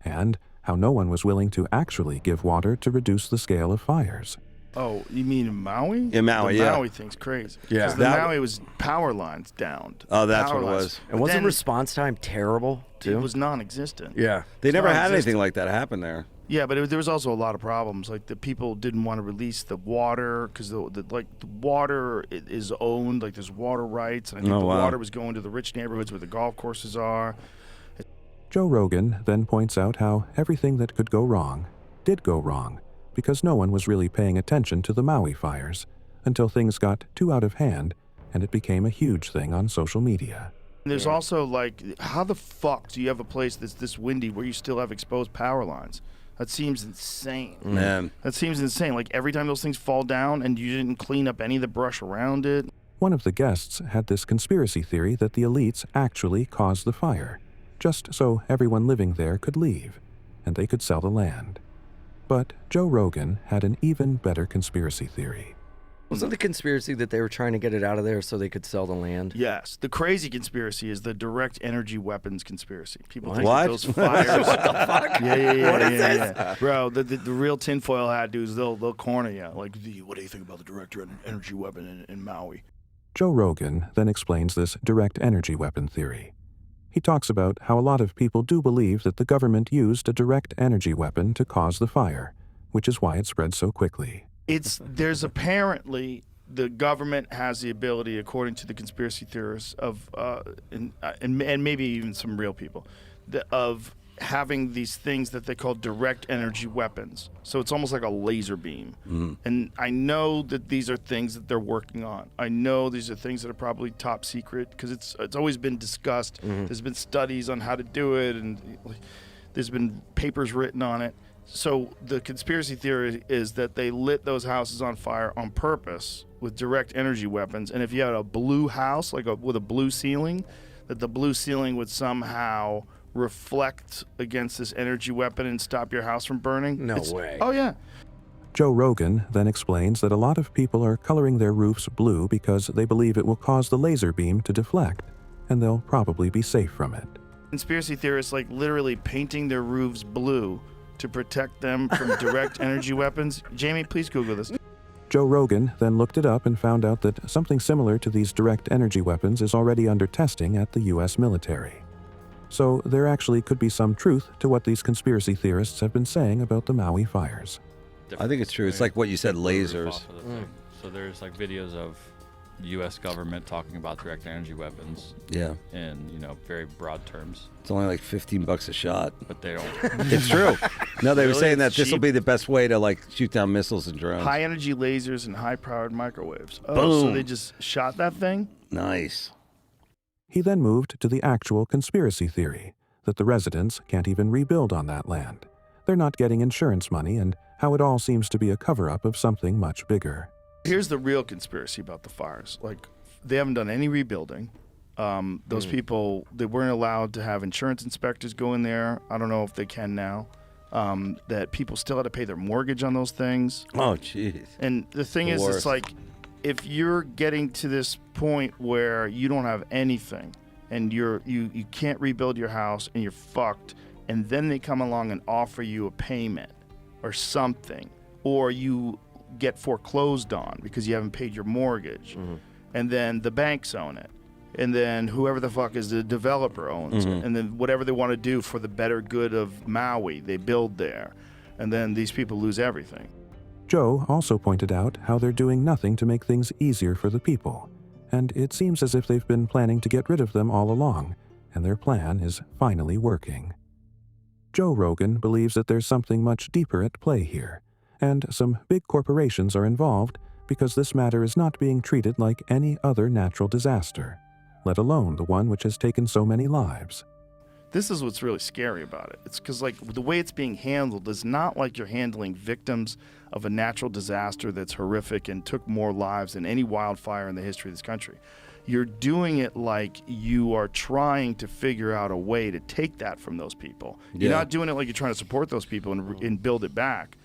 A: and how no one was willing to actually give water to reduce the scale of fires.
B: Oh, you mean in Maui?
O: In Maui,
B: the
O: yeah.
B: Maui thing's crazy.
O: Yeah.
B: Because the Maui was power lines downed.
O: Oh, that's
B: Power
O: what it
B: lines.
O: was.
P: And wasn't
B: Then
P: response time terrible, too?
B: It was non-existent.
P: Yeah.
O: They never had
B: non-existent.
O: anything like that happen there.
B: Yeah, but there was also a lot of problems. Like the people didn't want to release the water because the water is owned. Like there's water rights, and I think
O: Oh,
B: the
O: wow.
B: water was going to the rich neighborhoods where the golf courses are.
A: Joe Rogan then points out how everything that could go wrong did go wrong, because no one was really paying attention to the Maui fires until things got too out of hand and it became a huge thing on social media.
B: And there's also like, how the fuck do you have a place that's this windy where you still have exposed power lines? That seems insane.
O: Man.
B: That seems insane. Like every time those things fall down and you didn't clean up any of the brush around it.
A: One of the guests had this conspiracy theory that the elites actually caused the fire, just so everyone living there could leave, and they could sell the land. But Joe Rogan had an even better conspiracy theory.
P: Wasn't the conspiracy that they were trying to get it out of there so they could sell the land?
B: Yes. The crazy conspiracy is the direct energy weapons conspiracy. People think
P: What?
B: that those fires.
P: What the fuck?
B: Yeah.
P: What is this?
B: Bro, the real tinfoil hat dudes, they'll corner you. Like, what do you think about the direct energy weapon in Maui?
A: Joe Rogan then explains this direct energy weapon theory. He talks about how a lot of people do believe that the government used a direct energy weapon to cause the fire, which is why it spread so quickly.
B: There's apparently the government has the ability, according to the conspiracy theorists, of and maybe even some real people, of having these things that they call direct energy weapons. So it's almost like a laser beam. And I know that these are things that they're working on. I know these are things that are probably top secret because it's always been discussed. There's been studies on how to do it, and there's been papers written on it. So the conspiracy theory is that they lit those houses on fire on purpose with direct energy weapons. And if you had a blue house, with a blue ceiling, that the blue ceiling would somehow reflect against this energy weapon and stop your house from burning.
P: No way.
B: Oh, yeah.
A: Joe Rogan then explains that a lot of people are coloring their roofs blue because they believe it will cause the laser beam to deflect, and they'll probably be safe from it.
B: Conspiracy theorists literally painting their roofs blue to protect them from direct energy weapons. Jamie, please Google this.
A: Joe Rogan then looked it up and found out that something similar to these direct energy weapons is already under testing at the U.S. military. So there actually could be some truth to what these conspiracy theorists have been saying about the Maui fires.
O: I think it's true. It's like what you said, lasers.
H: So there's videos of U.S. government talking about direct energy weapons.
O: Yeah.
H: In very broad terms.
O: It's only like $15 a shot.
H: But they don't.
O: It's true. No, they were
B: Really?
O: saying that
B: It's
O: this will
B: cheap?
O: be the best way to shoot down missiles and drones.
B: High energy lasers and high powered microwaves. Oh,
O: Boom.
B: so they just shot that thing?
O: Nice.
A: He then moved to the actual conspiracy theory that the residents can't even rebuild on that land. They're not getting insurance money, and how it all seems to be a cover-up of something much bigger.
B: Here's the real conspiracy about the fires. They haven't done any rebuilding. Those people, they weren't allowed to have insurance inspectors go in there. I don't know if they can now. That people still had to pay their mortgage on those things.
O: Oh, jeez.
B: And the thing is, it's if you're getting to this point where you don't have anything and you can't rebuild your house and you're fucked, and then they come along and offer you a payment, or something, or you get foreclosed on because you haven't paid your mortgage, and then the banks own it, and then whoever the fuck is the developer owns it, and then whatever they want to do for the better good of Maui, they build there, and then these people lose everything.
A: Joe also pointed out how they're doing nothing to make things easier for the people, and it seems as if they've been planning to get rid of them all along, and their plan is finally working. Joe Rogan believes that there's something much deeper at play here, and some big corporations are involved because this matter is not being treated like any other natural disaster, let alone the one which has taken so many lives.
B: This is what's really scary about it. It's because, like, the way it's being handled is not like you're handling victims of a natural disaster that's horrific and took more lives than any wildfire in the history of this country. You're doing it like you are trying to figure out a way to take that from those people. You're not doing it like you're trying to support those people and build it back.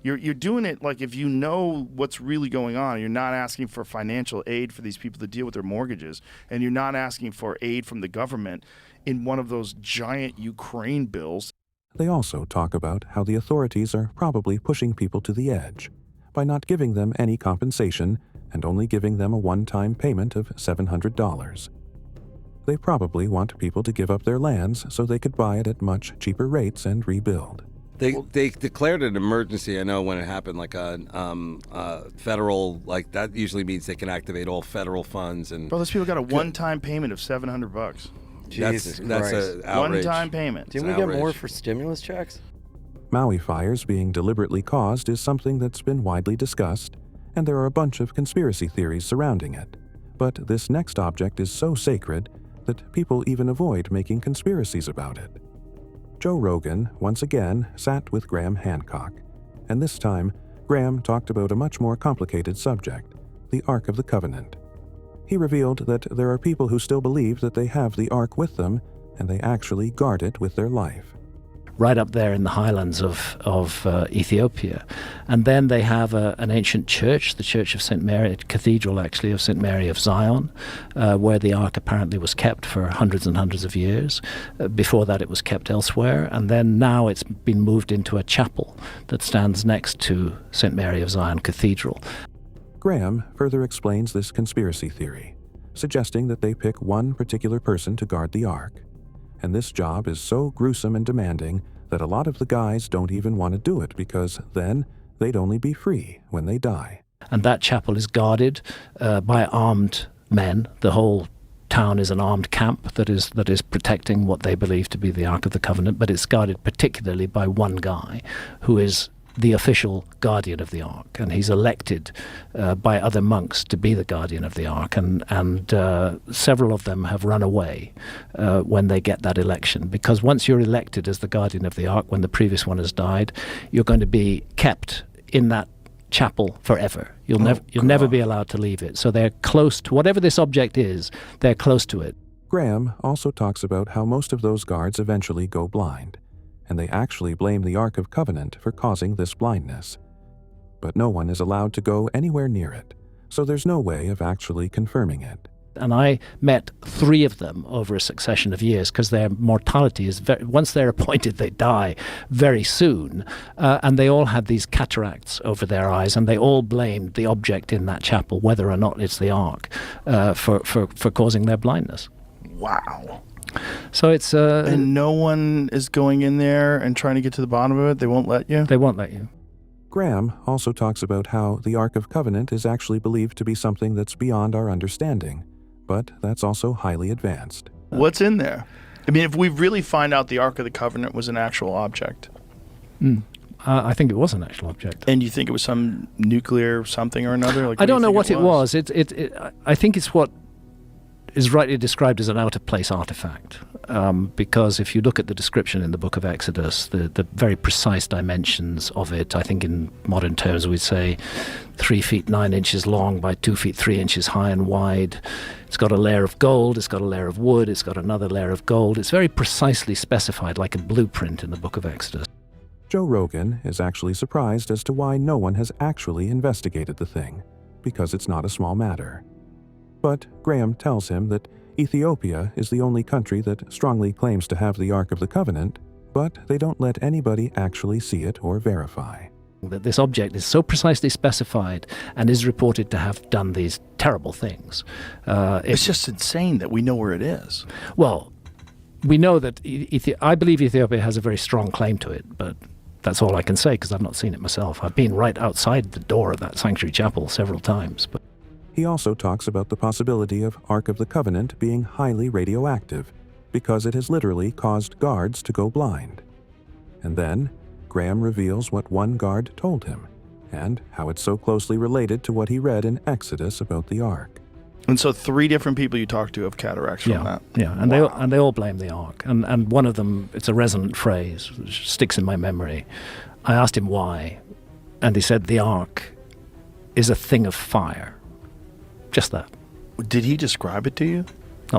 B: You're doing it like if you know what's really going on. You're not asking for financial aid for these people to deal with their mortgages, and you're not asking for aid from the government in one of those giant Ukraine bills.
A: They also talk about how the authorities are probably pushing people to the edge by not giving them any compensation and only giving them a one-time payment of $700. They probably want people to give up their lands so they could buy it at much cheaper rates and rebuild.
O: They declared an emergency. I know when it happened, like a federal, like that usually means they can activate all federal funds. And
B: bro, those people got a one-time payment of $700.
P: Jesus
O: that's
P: Christ.
O: an outrage.
B: One-time payment.
P: Didn't we get more for stimulus checks?
A: Maui fires being deliberately caused is something that's been widely discussed, and there are a bunch of conspiracy theories surrounding it. But this next object is so sacred that people even avoid making conspiracies about it. Joe Rogan once again sat with Graham Hancock, and this time Graham talked about a much more complicated subject, the Ark of the Covenant. He revealed that there are people who still believe that they have the Ark with them, and they actually guard it with their life.
K: Right up there in the highlands of Ethiopia. And then they have an ancient church, the Church of St. Mary, Cathedral actually of St. Mary of Zion, where the Ark apparently was kept for hundreds and hundreds of years. Before that it was kept elsewhere, and then now it's been moved into a chapel that stands next to St. Mary of Zion Cathedral.
A: Graham further explains this conspiracy theory, suggesting that they pick one particular person to guard the Ark. And this job is so gruesome and demanding that a lot of the guys don't even want to do it because then they'd only be free when they die.
K: And that chapel is guarded by armed men. The whole town is an armed camp that is protecting what they believe to be the Ark of the Covenant, but it's guarded particularly by one guy who is the official guardian of the Ark, and he's elected by other monks to be the guardian of the Ark, and several of them have run away when they get that election, because once you're elected as the guardian of the Ark, when the previous one has died, you're going to be kept in that chapel forever. You'll never be allowed to leave it. So they're close to whatever this object is. They're close to it.
A: Graham also talks about how most of those guards eventually go blind, and they actually blame the Ark of Covenant for causing this blindness. But no one is allowed to go anywhere near it, so there's no way of actually confirming it.
K: And I met 3 of them over a succession of years because their mortality is once they're appointed, they die very soon. And they all had these cataracts over their eyes, and they all blamed the object in that chapel, whether or not it's the Ark, for causing their blindness.
B: Wow.
K: So it's
B: and no one is going in there and trying to get to the bottom of it? They won't let you?
K: They won't let you.
A: Graham also talks about how the Ark of Covenant is actually believed to be something that's beyond our understanding, but that's also highly advanced.
B: What's in there? I mean, if we really find out the Ark of the Covenant was an actual object.
K: I think it was an actual object.
B: And you think it was some nuclear something or another? Like,
K: I don't know what it was. I think it's what is rightly described as an out-of-place artifact, because if you look at the description in the book of Exodus, the very precise dimensions of it, I think in modern terms we'd say 3 feet 9 inches long by 2 feet 3 inches high and wide. It's got a layer of gold, it's got a layer of wood, it's got another layer of gold. It's very precisely specified, like a blueprint in the book of Exodus.
A: Joe Rogan is actually surprised as to why no one has actually investigated the thing, because it's not a small matter. But Graham tells him that Ethiopia is the only country that strongly claims to have the Ark of the Covenant, but they don't let anybody actually see it or verify.
M: That this object is so precisely specified and is reported to have done these terrible things.
B: It's just insane that we know where it is.
M: Well, we know that I believe Ethiopia has a very strong claim to it, but that's all I can say because I've not seen it myself. I've been right outside the door of that sanctuary chapel several times. But
A: he also talks about the possibility of Ark of the Covenant being highly radioactive because it has literally caused guards to go blind. And then Graham reveals what one guard told him and how it's so closely related to what he read in Exodus about the Ark.
B: And so 3 different people you talked to have cataracts from that.
M: Yeah, and they all blame the Ark. And one of them, it's a resonant phrase, which sticks in my memory. I asked him why, and he said the Ark is a thing of fire. Just that.
B: Did he describe it to you?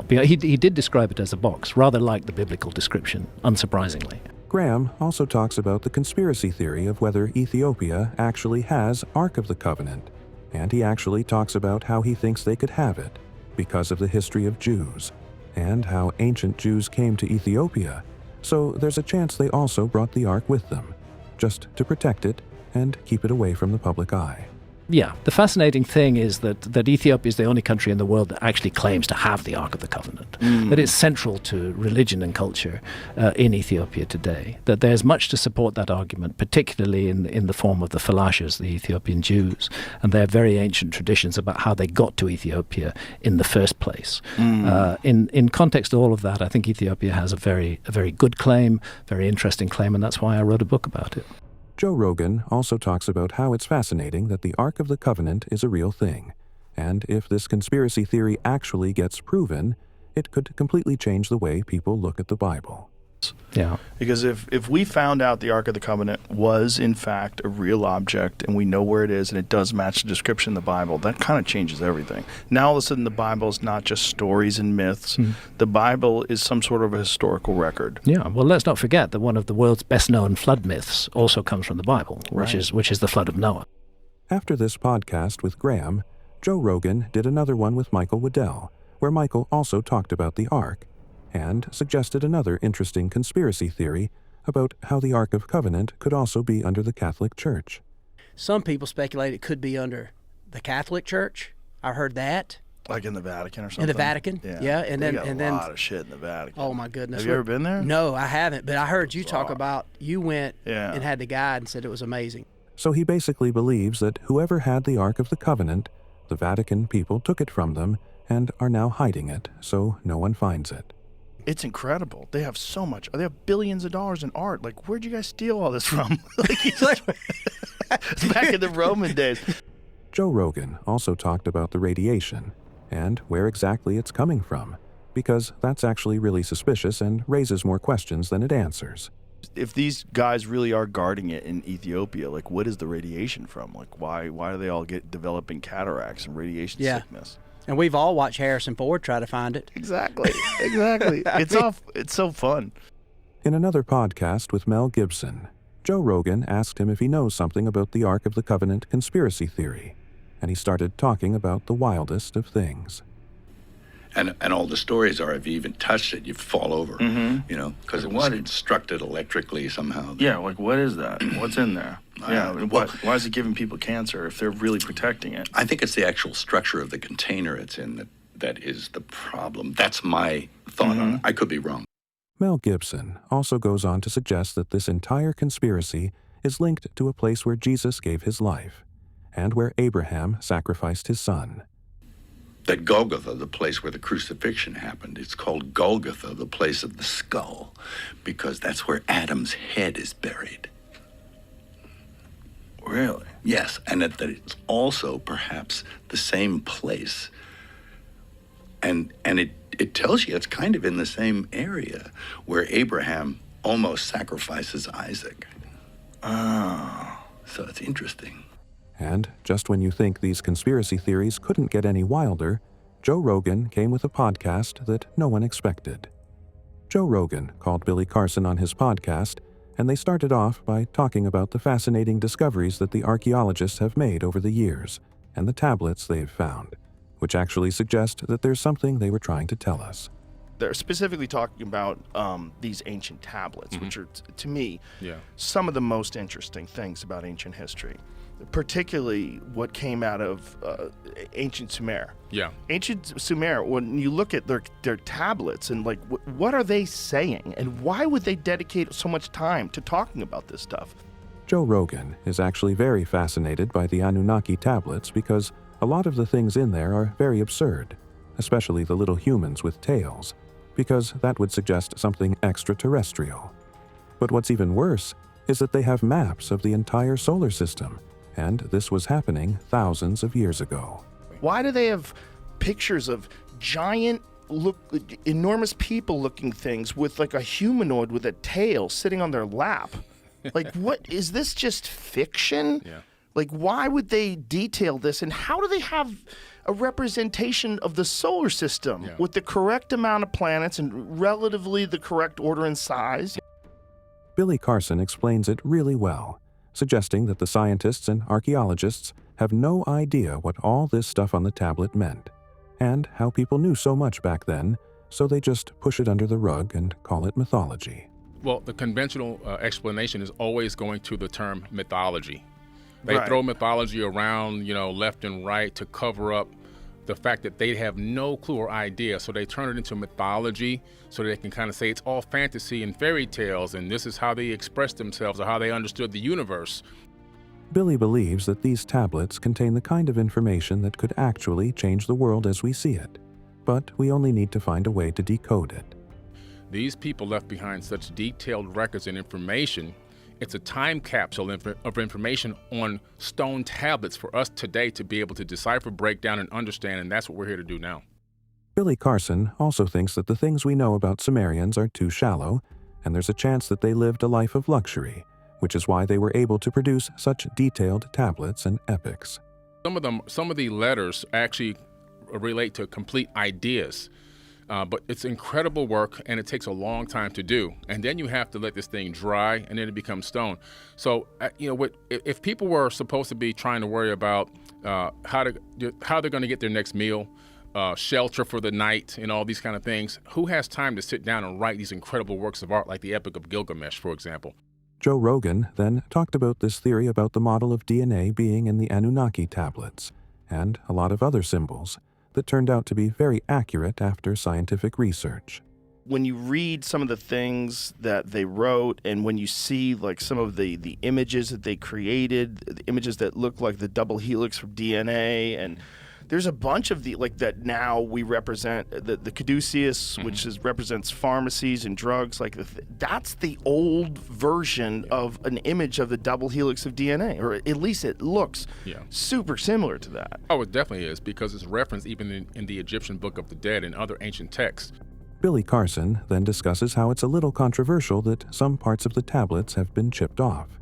M: He did describe it as a box, rather like the biblical description, unsurprisingly.
A: Graham also talks about the conspiracy theory of whether Ethiopia actually has Ark of the Covenant, and he actually talks about how he thinks they could have it because of the history of Jews, and how ancient Jews came to Ethiopia, so there's a chance they also brought the Ark with them, just to protect it and keep it away from the public eye.
M: Yeah, the fascinating thing is that Ethiopia is the only country in the world that actually claims to have the Ark of the Covenant, that it's central to religion and culture in Ethiopia today, that there's much to support that argument, particularly in the form of the Falashas, the Ethiopian Jews, and their very ancient traditions about how they got to Ethiopia in the first place. In context of all of that, I think Ethiopia has a very good claim, very interesting claim, and that's why I wrote a book about it.
A: Joe Rogan also talks about how it's fascinating that the Ark of the Covenant is a real thing, and if this conspiracy theory actually gets proven, it could completely change the way people look at the Bible.
M: Yeah.
B: Because if we found out the Ark of the Covenant was in fact a real object and we know where it is and it does match the description in the Bible, that kind of changes everything. Now all of a sudden the Bible is not just stories and myths. The Bible is some sort of a historical record.
M: Yeah, well, let's not forget that one of the world's best-known flood myths also comes from the Bible, which is the flood of Noah.
A: After this podcast with Graham, Joe Rogan did another one with Michael Waddell, where Michael also talked about the Ark, and suggested another interesting conspiracy theory about how the Ark of Covenant could also be under the Catholic Church.
Q: Some people speculate it could be under the Catholic Church. I heard that.
B: Like in the Vatican or something?
Q: In the Vatican, yeah. And
B: they
Q: then,
B: got a lot of shit in the Vatican.
Q: Oh my goodness!
B: Have you ever been there?
Q: No, I haven't. But I heard you talk about you went and had the guide and said it was amazing.
A: So he basically believes that whoever had the Ark of the Covenant, the Vatican people took it from them and are now hiding it so no one finds it.
B: It's incredible. They have so much. They have billions of dollars in art. Like, where'd you guys steal all this from? It's back in the Roman days.
A: Joe Rogan also talked about the radiation and where exactly it's coming from, because that's actually really suspicious and raises more questions than it answers.
B: If these guys really are guarding it in Ethiopia, like, what is the radiation from? Like, why do they all get developing cataracts and radiation sickness?
Q: And we've all watched Harrison Ford try to find it.
B: Exactly. It's so fun.
A: In another podcast with Mel Gibson, Joe Rogan asked him if he knows something about the Ark of the Covenant conspiracy theory, and he started talking about the wildest of things.
R: And all the stories are, if you even touched it, you'd fall over, you know, because it was constructed electrically somehow.
B: Yeah, like, what is that? What's in there? Why is it giving people cancer if they're really protecting it?
R: I think it's the actual structure of the container it's in that is the problem. That's my thought on it. I could be wrong.
A: Mel Gibson also goes on to suggest that this entire conspiracy is linked to a place where Jesus gave his life, and where Abraham sacrificed his son.
R: That Golgotha, the place where the crucifixion happened, it's called Golgotha, the place of the skull, because that's where Adam's head is buried.
B: Really?
R: Yes, and that it's also perhaps the same place. And it tells you it's kind of in the same area where Abraham almost sacrifices Isaac. So it's interesting.
A: And just when you think these conspiracy theories couldn't get any wilder, Joe Rogan came with a podcast that no one expected. Joe Rogan called Billy Carson on his podcast, and they started off by talking about the fascinating discoveries that the archaeologists have made over the years, and the tablets they've found, which actually suggest that there's something they were trying to tell us.
B: They're specifically talking about these ancient tablets, which are, to me,
S: Yeah.
B: some of the most interesting things about ancient history, particularly what came out of ancient Sumer.
S: Yeah.
B: Ancient Sumer, when you look at their tablets and like, what are they saying, and why would they dedicate so much time to talking about this stuff?
A: Joe Rogan is actually very fascinated by the Anunnaki tablets because a lot of the things in there are very absurd, especially the little humans with tails, because that would suggest something extraterrestrial. But what's even worse is that they have maps of the entire solar system, and this was happening thousands of years ago.
B: Why do they have pictures of giant, enormous people-looking things with like a humanoid with a tail sitting on their lap? Like, what is this? Just fiction?
S: Yeah.
B: Like, why would they detail this, and how do they have a representation of the solar system with the correct amount of planets and relatively the correct order and size?
A: Billy Carson explains it really well, suggesting that the scientists and archaeologists have no idea what all this stuff on the tablet meant, and how people knew so much back then, so they just push it under the rug and call it mythology.
S: Well, the conventional explanation is always going to the term mythology. They
B: Right.
S: throw mythology around, left and right to cover up the fact that they have no clue or idea. So they turn it into mythology so they can kind of say it's all fantasy and fairy tales, and this is how they express themselves or how they understood the universe.
A: Billy believes that these tablets contain the kind of information that could actually change the world as we see it, but we only need to find a way to decode it.
S: These people left behind such detailed records and information. It's a time capsule of information on stone tablets for us today to be able to decipher, break down, and understand, and that's what we're here to do now.
A: Billy Carson also thinks that the things we know about Sumerians are too shallow, and there's a chance that they lived a life of luxury, which is why they were able to produce such detailed tablets and epics.
S: Some of the letters actually relate to complete ideas. But it's incredible work, and it takes a long time to do. And then you have to let this thing dry, and then it becomes stone. So, if people were supposed to be trying to worry about how they're going to get their next meal, shelter for the night, and all these kind of things, who has time to sit down and write these incredible works of art like the Epic of Gilgamesh, for example?
A: Joe Rogan then talked about this theory about the model of DNA being in the Anunnaki tablets, and a lot of other symbols that turned out to be very accurate after scientific research.
B: When you read some of the things that they wrote, and when you see like some of the images that they created, the images that look like the double helix from DNA, and there's a bunch of that now we represent the caduceus, which represents pharmacies and drugs. Like that's the old version of an image of the double helix of DNA, or at least it looks super similar to that.
S: Oh, it definitely is, because it's referenced even in the Egyptian Book of the Dead and other ancient texts.
A: Billy Carson then discusses how it's a little controversial that some parts of the tablets have been chipped off.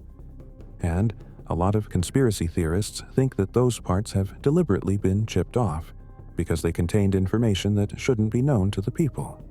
A: And a lot of conspiracy theorists think that those parts have deliberately been chipped off because they contained information that shouldn't be known to the people.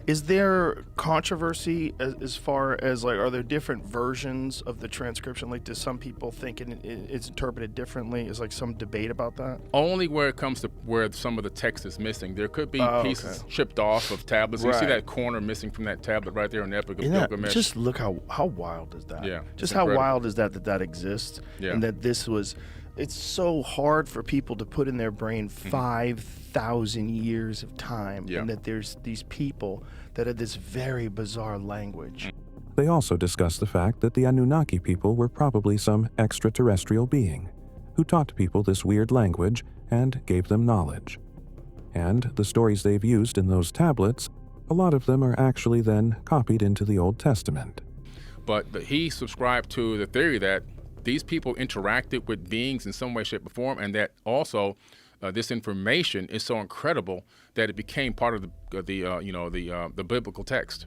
B: Is there controversy as far as are there different versions of the transcription? Like, do some people think it's interpreted differently? Is some debate about that?
S: Only where it comes to where some of the text is missing. There could be pieces chipped off of tablets. You see that corner missing from that tablet right there in the Epic of Gilgamesh.
B: Just look how wild is that?
S: Yeah.
B: Just how wild is that exists?
S: Yeah.
B: And that this was. It's so hard for people to put in their brain 5,000 years of time, and that there's these people that had this very bizarre language.
A: They also discuss the fact that the Anunnaki people were probably some extraterrestrial being who taught people this weird language and gave them knowledge. And the stories they've used in those tablets, a lot of them are actually then copied into the Old Testament.
S: But he subscribed to the theory that these people interacted with beings in some way, shape, or form, and that also this information is so incredible that it became part of the biblical text.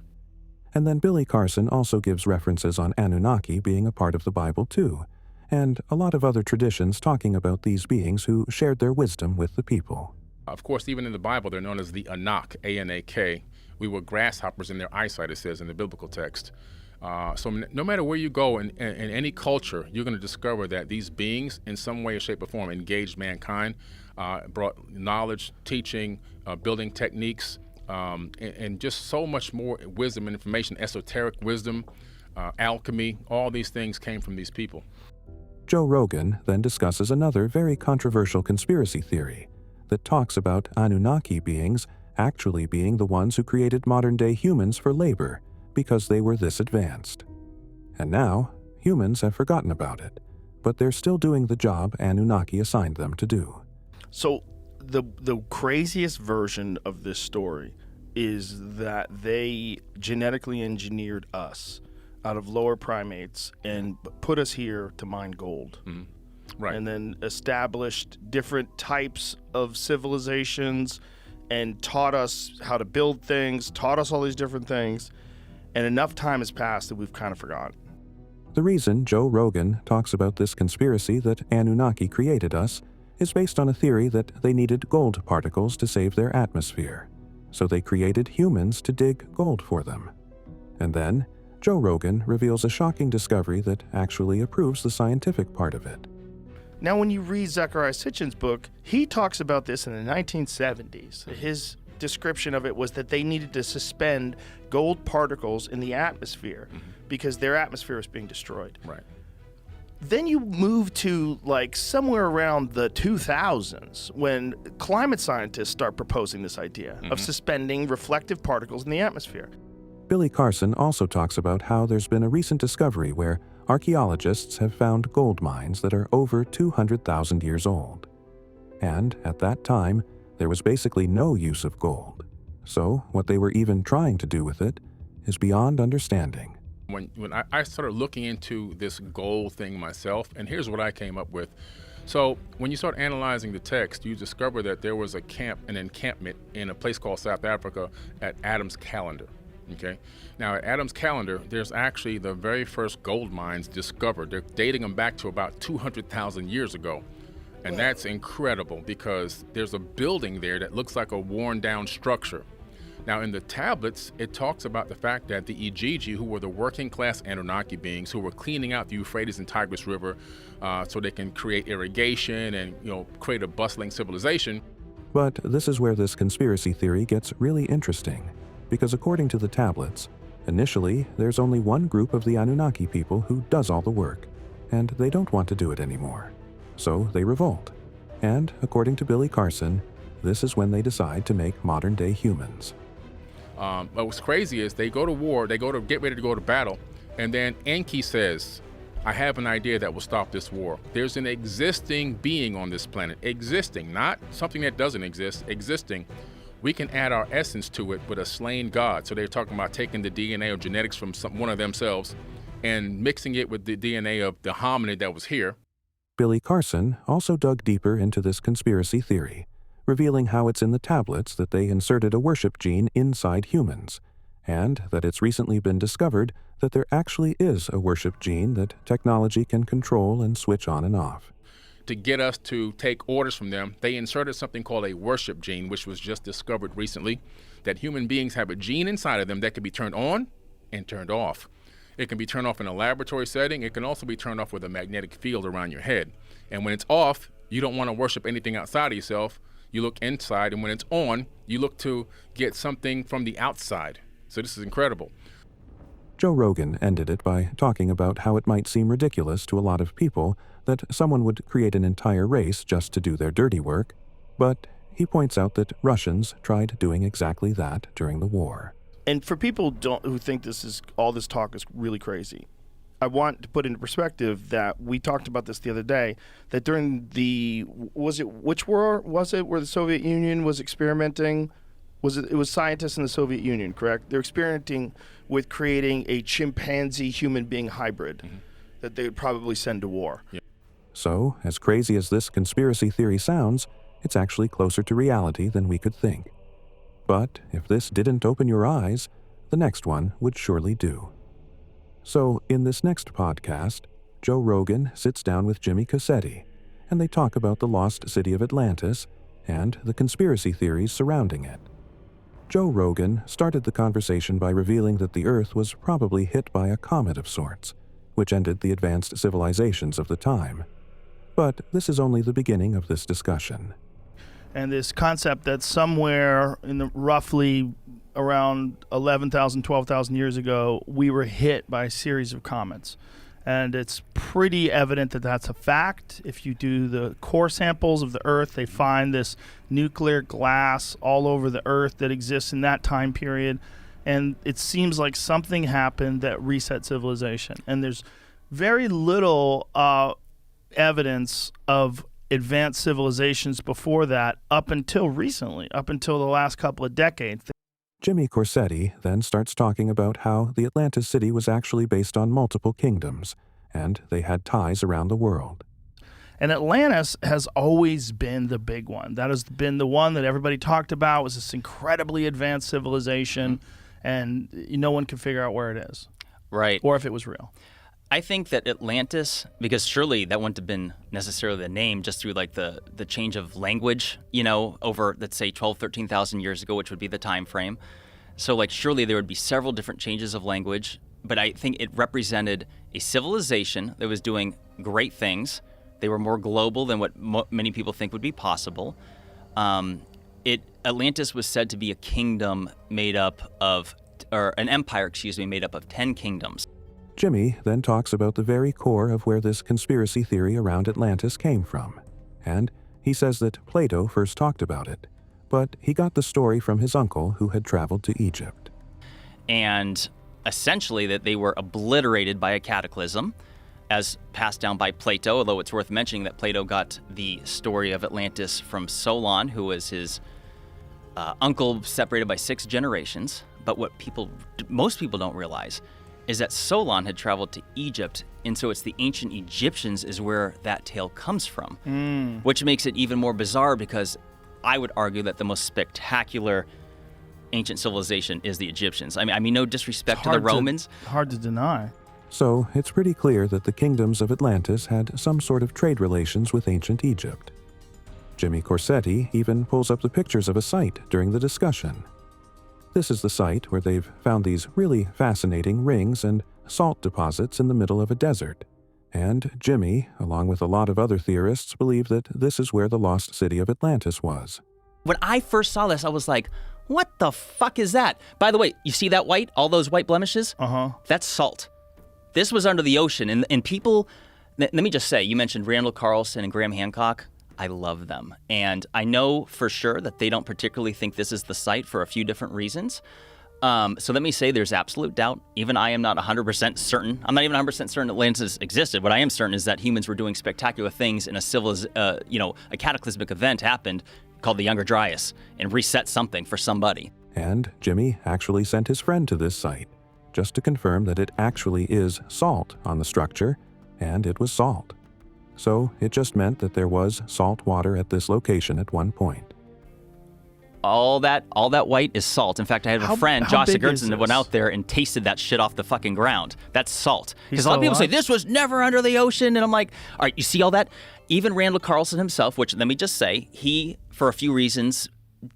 A: And then Billy Carson also gives references on Anunnaki being a part of the Bible too, and a lot of other traditions talking about these beings who shared their wisdom with the people.
S: Of course, even in the Bible, they're known as the Anak, A-N-A-K. We were grasshoppers in their eyesight, it says in the biblical text. So no matter where you go in any culture, you're going to discover that these beings, in some way, shape, or form, engaged mankind, brought knowledge, teaching, building techniques, and just so much more wisdom and information, esoteric wisdom, alchemy, all these things came from these people.
A: Joe Rogan then discusses another very controversial conspiracy theory that talks about Anunnaki beings actually being the ones who created modern-day humans for labor because they were this advanced. And now, humans have forgotten about it, but they're still doing the job Anunnaki assigned them to do.
B: So the craziest version of this story is that they genetically engineered us out of lower primates and put us here to mine gold.
S: Right.
B: And then established different types of civilizations and taught us how to build things, taught us all these different things. And enough time has passed that we've kind of forgotten.
A: The reason Joe Rogan talks about this conspiracy that Anunnaki created us is based on a theory that they needed gold particles to save their atmosphere. So they created humans to dig gold for them. And then, Joe Rogan reveals a shocking discovery that actually approves the scientific part of it.
B: Now, when you read Zecharia Sitchin's book, he talks about this in the 1970s. His description of it was that they needed to suspend gold particles in the atmosphere because their atmosphere was being destroyed.
S: Right.
B: Then you move to like somewhere around the 2000s when climate scientists start proposing this idea of suspending reflective particles in the atmosphere.
A: Billy Carson also talks about how there's been a recent discovery where archaeologists have found gold mines that are over 200,000 years old. And at that time, there was basically no use of gold. So what they were even trying to do with it is beyond understanding.
S: When I started looking into this gold thing myself, and here's what I came up with. So when you start analyzing the text, you discover that there was an encampment in a place called South Africa at Adam's Calendar. Okay. Now at Adam's Calendar, there's actually the very first gold mines discovered. They're dating them back to about 200,000 years ago. And that's incredible because there's a building there that looks like a worn down structure. Now in the tablets, it talks about the fact that the Ijiji, who were the working class Anunnaki beings who were cleaning out the Euphrates and Tigris River so they can create irrigation and create a bustling civilization.
A: But this is where this conspiracy theory gets really interesting. Because according to the tablets, initially there's only one group of the Anunnaki people who does all the work, and they don't want to do it anymore. So they revolt. And according to Billy Carson, this is when they decide to make modern-day humans.
S: What's crazy is they go to war, they get ready to go to battle, and then Enki says, I have an idea that will stop this war. There's an existing being on this planet, existing, not something that doesn't exist, existing. We can add our essence to it with a slain god. So they're talking about taking the DNA or genetics from one of themselves and mixing it with the DNA of the hominid that was here.
A: Billy Carson also dug deeper into this conspiracy theory, revealing how it's in the tablets that they inserted a worship gene inside humans, and that it's recently been discovered that there actually is a worship gene that technology can control and switch on and off.
S: To get us to take orders from them, they inserted something called a worship gene, which was just discovered recently, that human beings have a gene inside of them that can be turned on and turned off. It can be turned off in a laboratory setting. It can also be turned off with a magnetic field around your head. And when it's off, you don't want to worship anything outside of yourself. You look inside, and when it's on, you look to get something from the outside. So this is incredible.
A: Joe Rogan ended it by talking about how it might seem ridiculous to a lot of people that someone would create an entire race just to do their dirty work, but he points out that Russians tried doing exactly that during the war.
B: And for people who think all this talk is really crazy, I want to put into perspective that we talked about this the other day, that during which war was it where the Soviet Union was experimenting? It was scientists in the Soviet Union, correct? They're experimenting with creating a chimpanzee human being hybrid that they would probably send to war.
S: Yeah.
A: So, as crazy as this conspiracy theory sounds, it's actually closer to reality than we could think. But if this didn't open your eyes, the next one would surely do. So, in this next podcast, Joe Rogan sits down with Jimmy Cassetti, and they talk about the lost city of Atlantis and the conspiracy theories surrounding it. Joe Rogan started the conversation by revealing that the Earth was probably hit by a comet of sorts, which ended the advanced civilizations of the time. But this is only the beginning of this discussion.
B: and this concept that somewhere in the roughly around 11,000, 12,000 years ago, we were hit by a series of comets. And it's pretty evident that that's a fact. If you do the core samples of the Earth, they find this nuclear glass all over the Earth that exists in that time period. And it seems like something happened that reset civilization. And there's very little evidence of advanced civilizations before that up until recently, up until the last couple of decades.
A: Jimmy Corsetti then starts talking about how the Atlantis city was actually based on multiple kingdoms, and they had ties around the world.
B: And Atlantis has always been the big one. That has been the one that everybody talked about, was this incredibly advanced civilization, and no one can figure out where it is.
T: Right.
B: Or if it was real.
T: I think that Atlantis, because surely that wouldn't have been necessarily the name just through like the change of language, over, let's say, 12, 13,000 years ago, which would be the time frame. So like surely there would be several different changes of language, but I think it represented a civilization that was doing great things. They were more global than what many people think would be possible. Atlantis was said to be a kingdom made up of, or an empire, made up of 10 kingdoms.
A: Jimmy then talks about the very core of where this conspiracy theory around Atlantis came from. And he says that Plato first talked about it, but he got the story from his uncle who had traveled to Egypt.
T: And essentially that they were obliterated by a cataclysm as passed down by Plato, although it's worth mentioning that Plato got the story of Atlantis from Solon, who was his uncle separated by 6 generations. But what most people don't realize is that Solon had traveled to Egypt, and so it's the ancient Egyptians is where that tale comes from, which makes it even more bizarre because I would argue that the most spectacular ancient civilization is the Egyptians. I mean, no disrespect to the Romans.
B: Hard to deny.
A: So it's pretty clear that the kingdoms of Atlantis had some sort of trade relations with ancient Egypt. Jimmy Corsetti even pulls up the pictures of a site during the discussion. This is the site where they've found these really fascinating rings and salt deposits in the middle of a desert. And Jimmy, along with a lot of other theorists, believe that this is where the lost city of Atlantis was.
T: When I first saw this, I was like, what the fuck is that? By the way, you see that white, all those white blemishes? That's salt. This was under the ocean, and people, let me just say, you mentioned Randall Carlson and Graham Hancock. I love them. And I know for sure that they don't particularly think this is the site for a few different reasons. So let me say there's absolute doubt. Even I am not 100% certain. I'm not even 100% certain Atlantis existed. What I am certain is that humans were doing spectacular things in a cataclysmic event happened called the Younger Dryas and reset something for somebody.
A: And Jimmy actually sent his friend to this site, just to confirm that it actually is salt on the structure, and it was salt. So it just meant that there was salt water at this location at one point.
T: All that white is salt. In fact, I had a friend, Josh Sigurdsson, that went out there and tasted that shit off the fucking ground. That's salt. Because a lot of people say, this was never under the ocean. And I'm like, all right, you see all that? Even Randall Carlson himself, which let me just say, he, for a few reasons,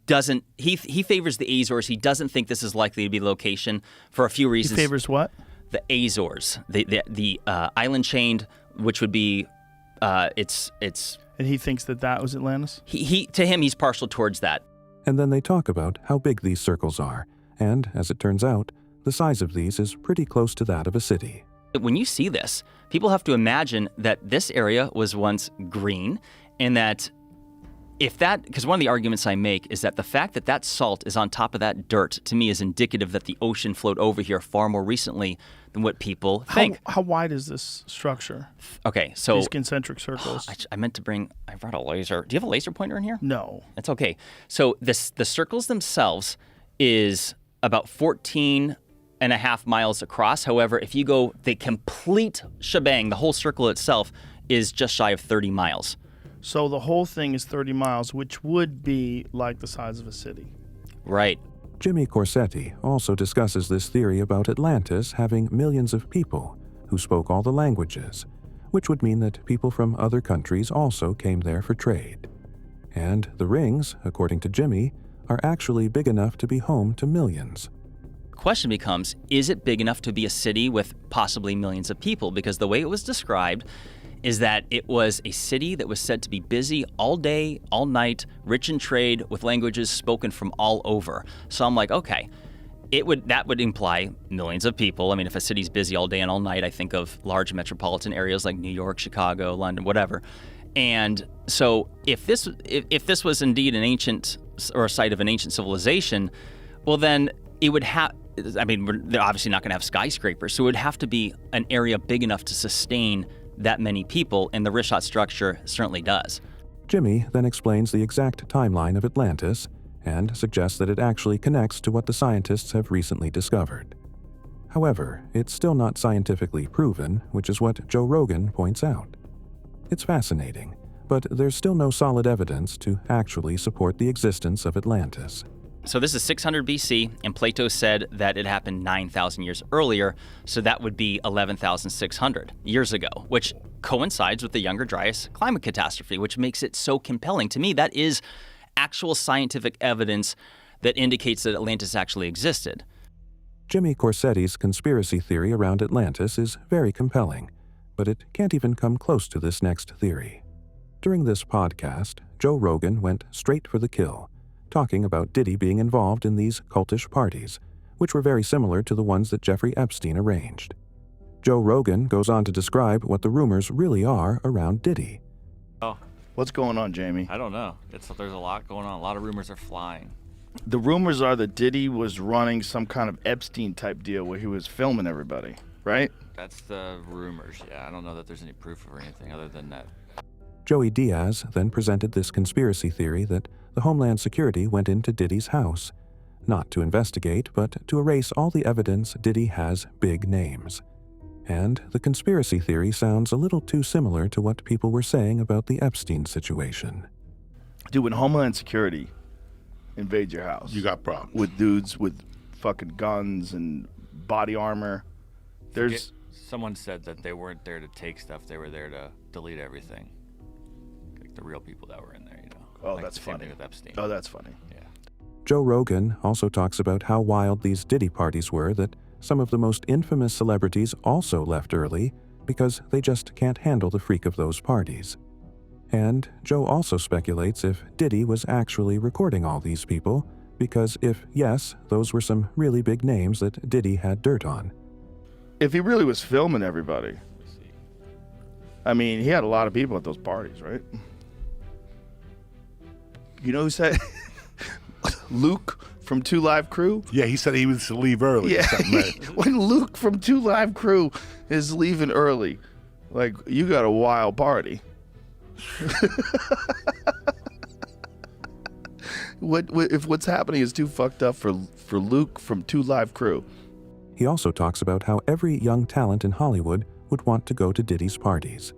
T: doesn't, he favors the Azores. He doesn't think this is likely to be the location for a few reasons.
B: He favors what?
T: The Azores, the island chain, which would be, it's.
B: And he thinks that was Atlantis?
T: To him, he's partial towards that.
A: And then they talk about how big these circles are, and as it turns out, the size of these is pretty close to that of a city.
T: When you see this, people have to imagine that this area was once green, and that because one of the arguments I make is that the fact that that salt is on top of that dirt, to me, is indicative that the ocean flowed over here far more recently than what people think.
B: How wide is this structure?
T: Okay, so
B: these concentric circles.
T: I meant to bring. I brought a laser. Do you have a laser pointer in here?
B: No.
T: It's okay. So the circles themselves is about 14.5 miles across. However, if you go the complete shebang, the whole circle itself is just shy of 30 miles.
B: So the whole thing is 30 miles, which would be like the size of a city.
T: Right.
A: Jimmy Corsetti also discusses this theory about Atlantis having millions of people who spoke all the languages, which would mean that people from other countries also came there for trade. And the rings, according to Jimmy, are actually big enough to be home to millions.
T: The question becomes, is it big enough to be a city with possibly millions of people? Because the way it was described is that it was a city that was said to be busy all day, all night, rich in trade, with languages spoken from all over. So I'm like, okay, that would imply millions of people. I mean, if a city's busy all day and all night, I think of large metropolitan areas like New York, Chicago, London, whatever. And so if this was indeed an ancient or a site of an ancient civilization, well, then it would have, I mean, they're obviously not going to have skyscrapers, so it would have to be an area big enough to sustain that many people, and the Richat structure certainly does.
A: Jimmy then explains the exact timeline of Atlantis and suggests that it actually connects to what the scientists have recently discovered. However, it's still not scientifically proven, which is what Joe Rogan points out. It's fascinating, but there's still no solid evidence to actually support the existence of Atlantis.
T: So this is 600 BC, and Plato said that it happened 9,000 years earlier, so that would be 11,600 years ago, which coincides with the Younger Dryas climate catastrophe, which makes it so compelling. To me, that is actual scientific evidence that indicates that Atlantis actually existed.
A: Jimmy Corsetti's conspiracy theory around Atlantis is very compelling, but it can't even come close to this next theory. During this podcast, Joe Rogan went straight for the kill, talking about Diddy being involved in these cultish parties, which were very similar to the ones that Jeffrey Epstein arranged. Joe Rogan goes on to describe what the rumors really are around Diddy.
B: Oh, what's going on, Jamie?
H: I don't know. There's a lot going on. A lot of rumors are flying.
B: The rumors are that Diddy was running some kind of Epstein-type deal where he was filming everybody, right?
H: That's the rumors, yeah. I don't know that there's any proof or anything other than that.
A: Joey Diaz then presented this conspiracy theory that the Homeland Security went into Diddy's house, not to investigate, but to erase all the evidence Diddy has big names. And the conspiracy theory sounds a little too similar to what people were saying about the Epstein situation.
B: Dude, when Homeland Security invades your house,
N: you got problems.
B: With dudes with fucking guns and body armor.
H: Someone said that they weren't there to take stuff, they were there to delete everything. Like the real people that were in there, you know.
B: Oh,
H: like
B: that's
H: the same
B: funny.
H: thing with Epstein.
B: Oh, that's funny.
H: Yeah.
A: Joe Rogan also talks about how wild these Diddy parties were, that some of the most infamous celebrities also left early because they just can't handle the freak of those parties. And Joe also speculates if Diddy was actually recording all these people, because if yes, those were some really big names that Diddy had dirt on.
B: If he really was filming everybody, I mean, he had a lot of people at those parties, right? You know who said Luke from 2 Live Crew?
N: Yeah, he said he was to leave early.
B: Yeah, when Luke from 2 Live Crew is leaving early, like, you got a wild party. If what's happening is too fucked up for Luke from 2 Live Crew?
A: He also talks about how every young talent in Hollywood would want to go to Diddy's parties.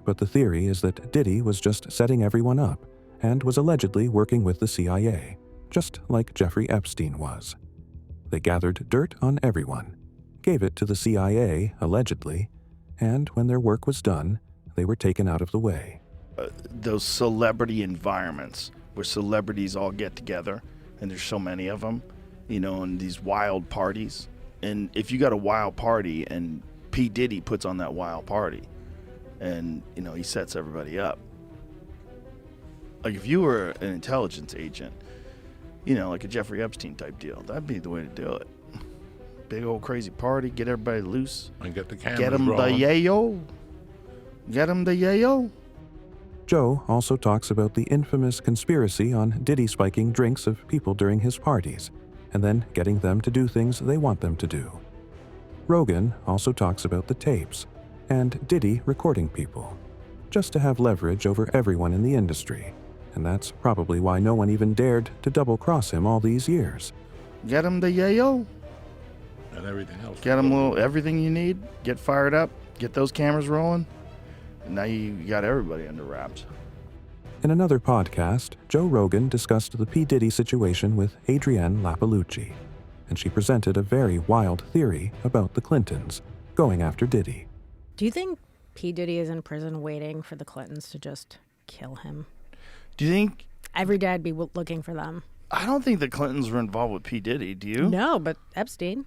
A: But the theory is that Diddy was just setting everyone up and was allegedly working with the CIA, just like Jeffrey Epstein was. They gathered dirt on everyone, gave it to the CIA, allegedly, and when their work was done, they were taken out of the way.
B: Those celebrity environments where celebrities all get together, and there's so many of them, you know, in these wild parties. And if you got a wild party and P. Diddy puts on that wild party and, you know, he sets everybody up. Like if you were an intelligence agent, you know, like a Jeffrey Epstein type deal, that'd be the way to do it. Big old crazy party, get everybody loose.
N: And get the cameras
B: Get them the
N: rolling.
B: yayo. Get them the yayo.
A: Joe also talks about the infamous conspiracy on Diddy spiking drinks of people during his parties, and then getting them to do things they want them to do. Rogan also talks about the tapes, and Diddy recording people, just to have leverage over everyone in the industry, and that's probably why no one even dared to double-cross him all these years.
B: Get them the yayo.
N: And everything else.
B: Get them everything you need. Get fired up. Get those cameras rolling. And now you got everybody under wraps.
A: In another podcast, Joe Rogan discussed the P. Diddy situation with Adrienne Lappalucci, and she presented a very wild theory about the Clintons going after Diddy.
U: Do you think P. Diddy is in prison waiting for the Clintons to just kill him?
B: Do you think...
U: Every day I'd be looking for them.
B: I don't think the Clintons were involved with P. Diddy. Do you?
U: No, but Epstein.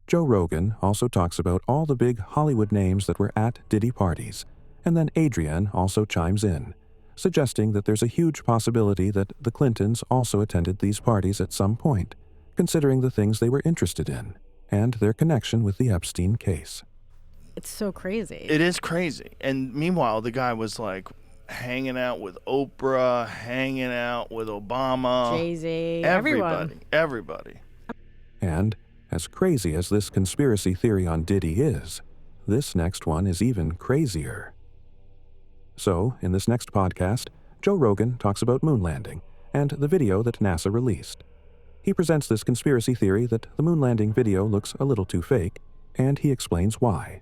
A: Joe Rogan also talks about all the big Hollywood names that were at Diddy parties, and then Adrienne also chimes in, suggesting that there's a huge possibility that the Clintons also attended these parties at some point, considering the things they were interested in, and their connection with the Epstein case.
U: It's so crazy.
B: It is crazy. And meanwhile, the guy was like hanging out with Oprah, hanging out with Obama.
U: Jay-Z,
B: everybody.
A: And as crazy as this conspiracy theory on Diddy is, this next one is even crazier. So, in this next podcast, Joe Rogan talks about moon landing and the video that NASA released. He presents this conspiracy theory that the moon landing video looks a little too fake, and he explains why.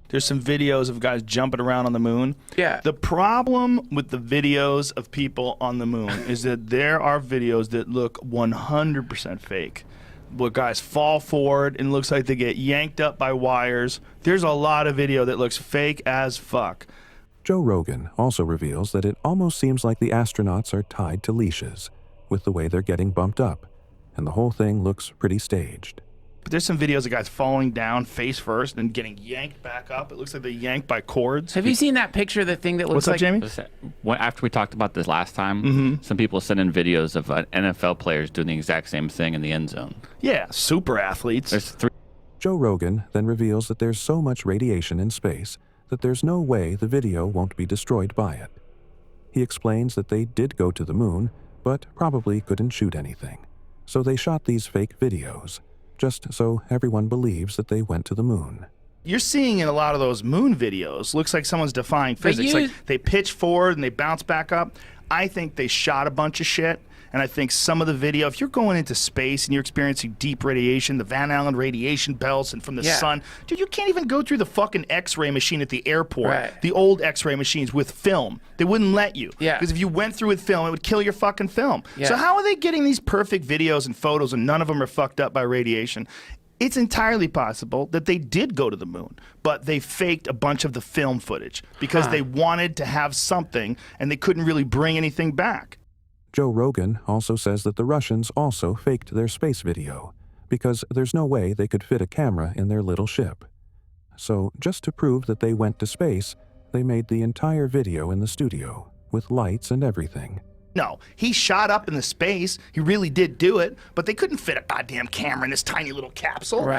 B: There's some videos of guys jumping around on the moon.
J: Yeah.
B: The problem with the videos of people on the moon is that there are videos that look 100% fake. Where guys fall forward and looks like they get yanked up by wires. There's a lot of video that looks fake as fuck.
A: Joe Rogan also reveals that it almost seems like the astronauts are tied to leashes, with the way they're getting bumped up, and the whole thing looks pretty staged.
B: But there's some videos of guys falling down face first and getting yanked back up. It looks like they're yanked by cords.
C: Have you seen that picture, the thing that looks
B: What's up,
C: like...
B: Jamie?
H: After we talked about this last time, some people sent in videos of NFL players doing the exact same thing in the end zone.
B: Yeah, super athletes.
H: There's
A: Joe Rogan then reveals that there's so much radiation in space that there's no way the video won't be destroyed by it. He explains that they did go to the moon, but probably couldn't shoot anything. So they shot these fake videos, just so everyone believes that they went to the moon.
B: You're seeing in a lot of those moon videos, looks like someone's defying physics. Like they pitch forward and they bounce back up. I think they shot a bunch of shit. And I think some of the video, if you're going into space and you're experiencing deep radiation, the Van Allen radiation belts and from the sun, dude, you can't even go through the fucking X-ray machine at the airport. The old X-ray machines with film. They wouldn't let you. Because if you went through with film, it would kill your fucking film. So how are they getting these perfect videos and photos and none of them are fucked up by radiation? It's entirely possible that they did go to the moon, but they faked a bunch of the film footage because they wanted to have something and they couldn't really bring anything back.
A: Joe Rogan also says that the Russians also faked their space video, because there's no way they could fit a camera in their little ship. So, just to prove that they went to space, they made the entire video in the studio, with lights and everything.
B: No, he shot up in the space, he really did do it, but they couldn't fit a goddamn camera in this tiny little capsule.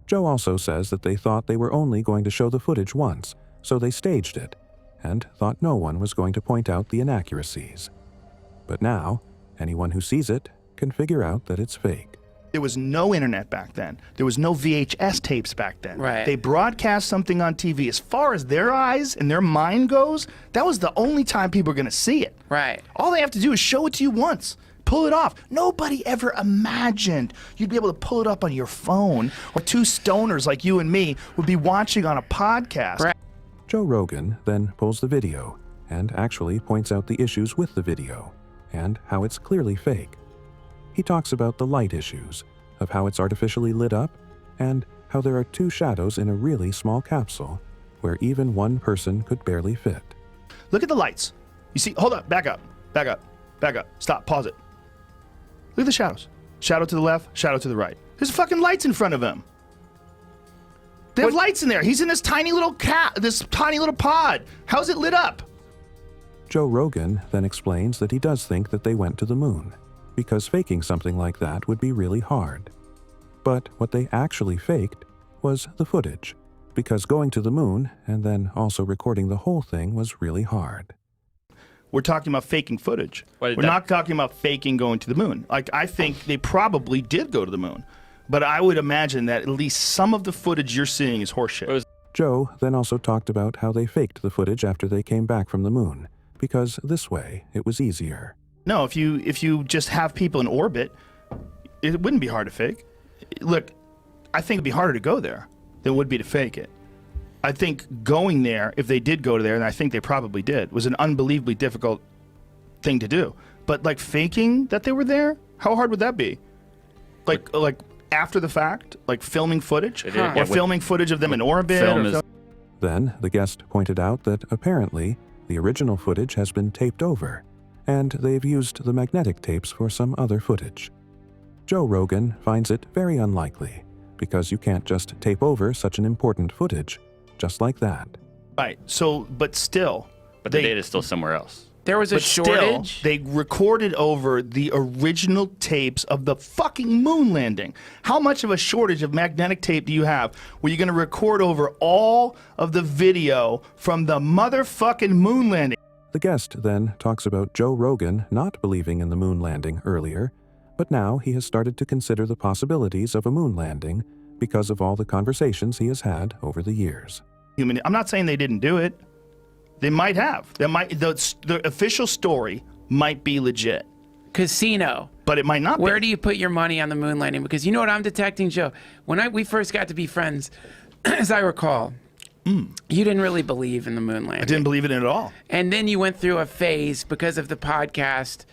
A: Joe also says that they thought they were only going to show the footage once, so they staged it, and thought no one was going to point out the inaccuracies. But now, anyone who sees it can figure out that it's fake.
B: There was no internet back then. There was no VHS tapes back then. They broadcast something on TV. As far as their eyes and their mind goes, that was the only time people were going to see it. All they have to do is show it to you once. Pull it off. Nobody ever imagined you'd be able to pull it up on your phone, or two stoners like you and me would be watching on a podcast.
A: Joe Rogan then pulls the video and actually points out the issues with the video and how it's clearly fake. He talks about the light issues, of how it's artificially lit up, and how there are two shadows in a really small capsule where even one person could barely fit.
B: Look at the lights. You see, hold up, back up, stop, pause it. Look at the shadows. Shadow to the left, shadow to the right. There's fucking lights in front of him. They have lights in there. He's in this tiny little pod. How's it lit up?
A: Joe Rogan then explains that he does think that they went to the moon, because faking something like that would be really hard. But what they actually faked was the footage, because going to the moon and then also recording the whole thing was really hard.
B: We're talking about faking footage. We're not talking about faking going to the moon. Like, I think they probably did go to the moon, but I would imagine that at least some of the footage you're seeing is horseshit.
A: Joe then also talked about how they faked the footage after they came back from the moon, because this way it was easier.
B: No, if you just have people in orbit, it wouldn't be hard to fake. Look, I think it'd be harder to go there than it would be to fake it. I think going there, if they did go to there, and I think they probably did, was an unbelievably difficult thing to do. But like faking that they were there, how hard would that be? Like after the fact, like filming footage, or filming footage of them in orbit.
A: Then the guest pointed out that apparently the original footage has been taped over, and they've used the magnetic tapes for some other footage. Joe Rogan finds it very unlikely, because you can't just tape over such an important footage, just like that.
B: Right. So, but still.
H: But the data's still somewhere else.
C: There was a
B: But
C: shortage.
B: Still, they recorded over the original tapes of the fucking moon landing. How much of a shortage of magnetic tape do you have where you're going to record over all of the video from the motherfucking moon landing?
A: The guest then talks about Joe Rogan not believing in the moon landing earlier, but now he has started to consider the possibilities of a moon landing because of all the conversations he has had over the years.
B: I'm not saying they didn't do it. They might have. The official story might be legit.
C: Casino.
B: But it might not be.
C: Where do you put your money on the moon landing? Because you know what I'm detecting, Joe? When we first got to be friends, as I recall, you didn't really believe in the moon landing.
B: I didn't believe in it at all.
C: And then you went through a phase because of the podcast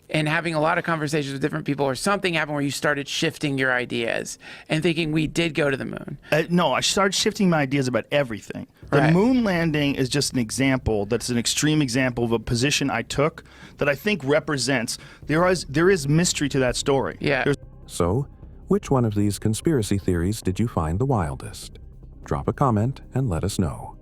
C: and having a lot of conversations with different people, or something happened where you started shifting your ideas and thinking we did go to the moon.
B: No, I started shifting my ideas about everything. The moon landing is just an example, that's an extreme example of a position I took that I think represents, there is mystery to that story.
C: Yeah.
A: So, which one of these conspiracy theories did you find the wildest? Drop a comment and let us know.